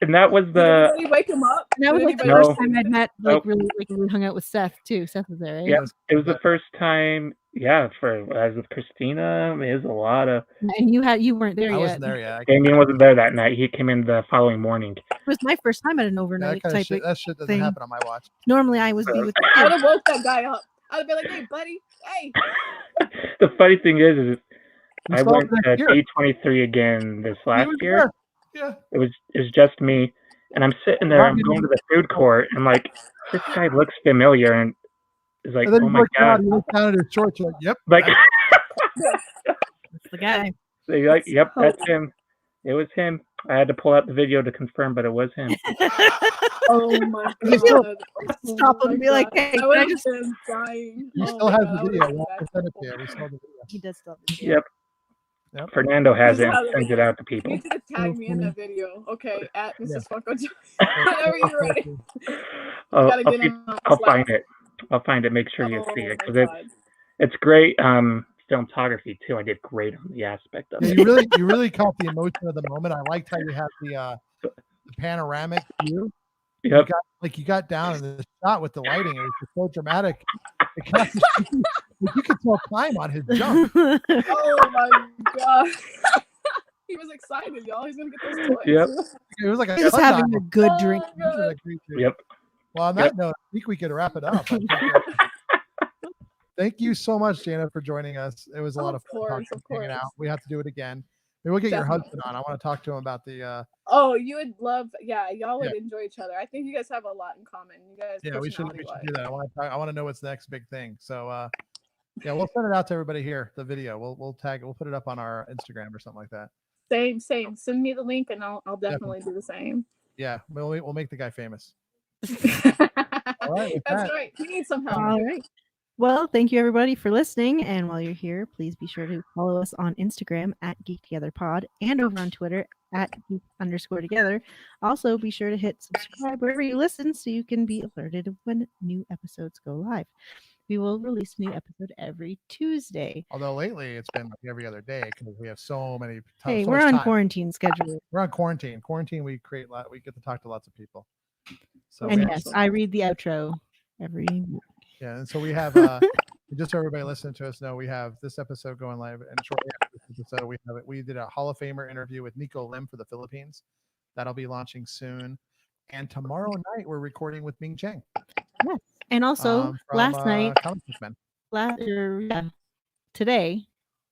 And that was Did anybody wake him up? And that was like the first time I'd met, really, we hung out with Seth too. Seth was there, right? Yeah, it was the first time. Yeah, as with Christina, it was a lot of. And you weren't there yet. I wasn't there yet. Damien wasn't there that night. He came in the following morning. It was my first time at an overnight type shit. That shit doesn't happen on my watch. Normally, I would be with. I would have woke that guy up. I'd have been like, "Hey, buddy, hey." The funny thing is I went to D23 again this last year. Yeah. It was just me, and I'm sitting there. I'm going to the food court, and like this guy looks familiar, and is like, oh my God. You look down at his shorts, you're like, yep. Like that's the guy. So you're like, yep, that's him. It was him. I had to pull out the video to confirm, but it was him. Oh my God. Stop him and be like, hey, I would have been dying. He still has the video. We saw the video. He does still have the video. Yep. Fernando has it and sends it out to people. You need to tag me in that video. Okay, at Mrs. Funko. Whenever you're ready. I'll find it. I'll find it. Make sure you see it because it's great. Filmography too. I did great on the aspect of it. You really caught the emotion of the moment. I liked how you had the panoramic view. Yep. You got down in the shot with the lighting. It was just so dramatic. You could tell time on his jump. Oh my god. He was excited, y'all. He's gonna get those toys. Yep. It was like He was having a good drink. Yep. Well, on that note, I think we could wrap it up. Thank you so much, Jana, for joining us. It was a lot of fun hanging out. We have to do it again. Maybe we'll get your husband on. I want to talk to him about the. Oh, you would love. Yeah, y'all would enjoy each other. I think you guys have a lot in common. You guys. Yeah, we should do that. I want to know what's the next big thing. So, yeah, we'll send it out to everybody here. The video. We'll tag it. We'll put it up on our Instagram or something like that. Same. Send me the link, and I'll definitely do the same. Yeah, we'll make the guy famous. All right, that's right. We need some help. All right. Well, thank you everybody for listening. And while you're here, please be sure to follow us on Instagram at Geek Together Pod and over on Twitter at Geek_Together. Also, be sure to hit subscribe wherever you listen so you can be alerted when new episodes go live. We will release a new episode every Tuesday. Although lately it's been like every other day because we have so many. Hey, we're on quarantine schedule. We're on quarantine. We get to talk to lots of people. So and yes, I read the outro every week. Yeah, and so we have just so everybody listening to us know, we have this episode going live, and shortly after this episode, we did a Hall of Famer interview with Nico Lim for the Philippines. That'll be launching soon, and tomorrow night we're recording with Ming Cheng. Yes, and also last night, today,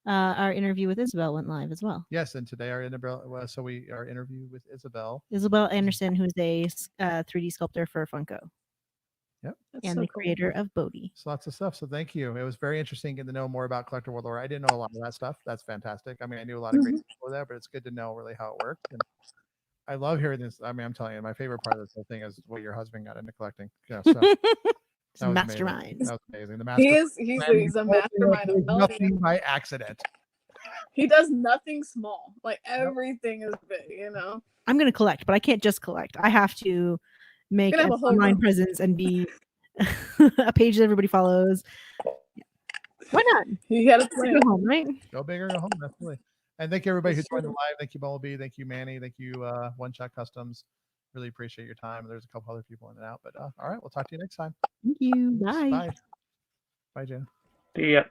our interview with Isabel went live as well. Yes, and today our interview with Isabel Anderson, who's a 3D sculptor for Funko. Yep. And the creator of Bodhi. So lots of stuff. So thank you. It was very interesting getting to know more about Collector World Order. I didn't know a lot of that stuff. That's fantastic. I mean, I knew a lot of great people there, but it's good to know really how it works. And I love hearing this. I mean, I'm telling you, my favorite part of this whole thing is what your husband got into collecting. Yeah, so that was mastermind. That was amazing. The mastermind. He's a mastermind of nothing by accident. He does nothing small. Like everything is big, you know. I'm gonna collect, but I can't just collect. I have to make an online presence and be a page that everybody follows. Why not? You gotta play go home, right? Go big or go home, definitely. And thank you everybody who joined the live. Thank you, Bumblebee. Thank you, Manny. Thank you, One Shot Customs. Really appreciate your time. There's a couple other people in and out, but all right, we'll talk to you next time. Thank you. Bye. Bye. Bye, Jen. See ya.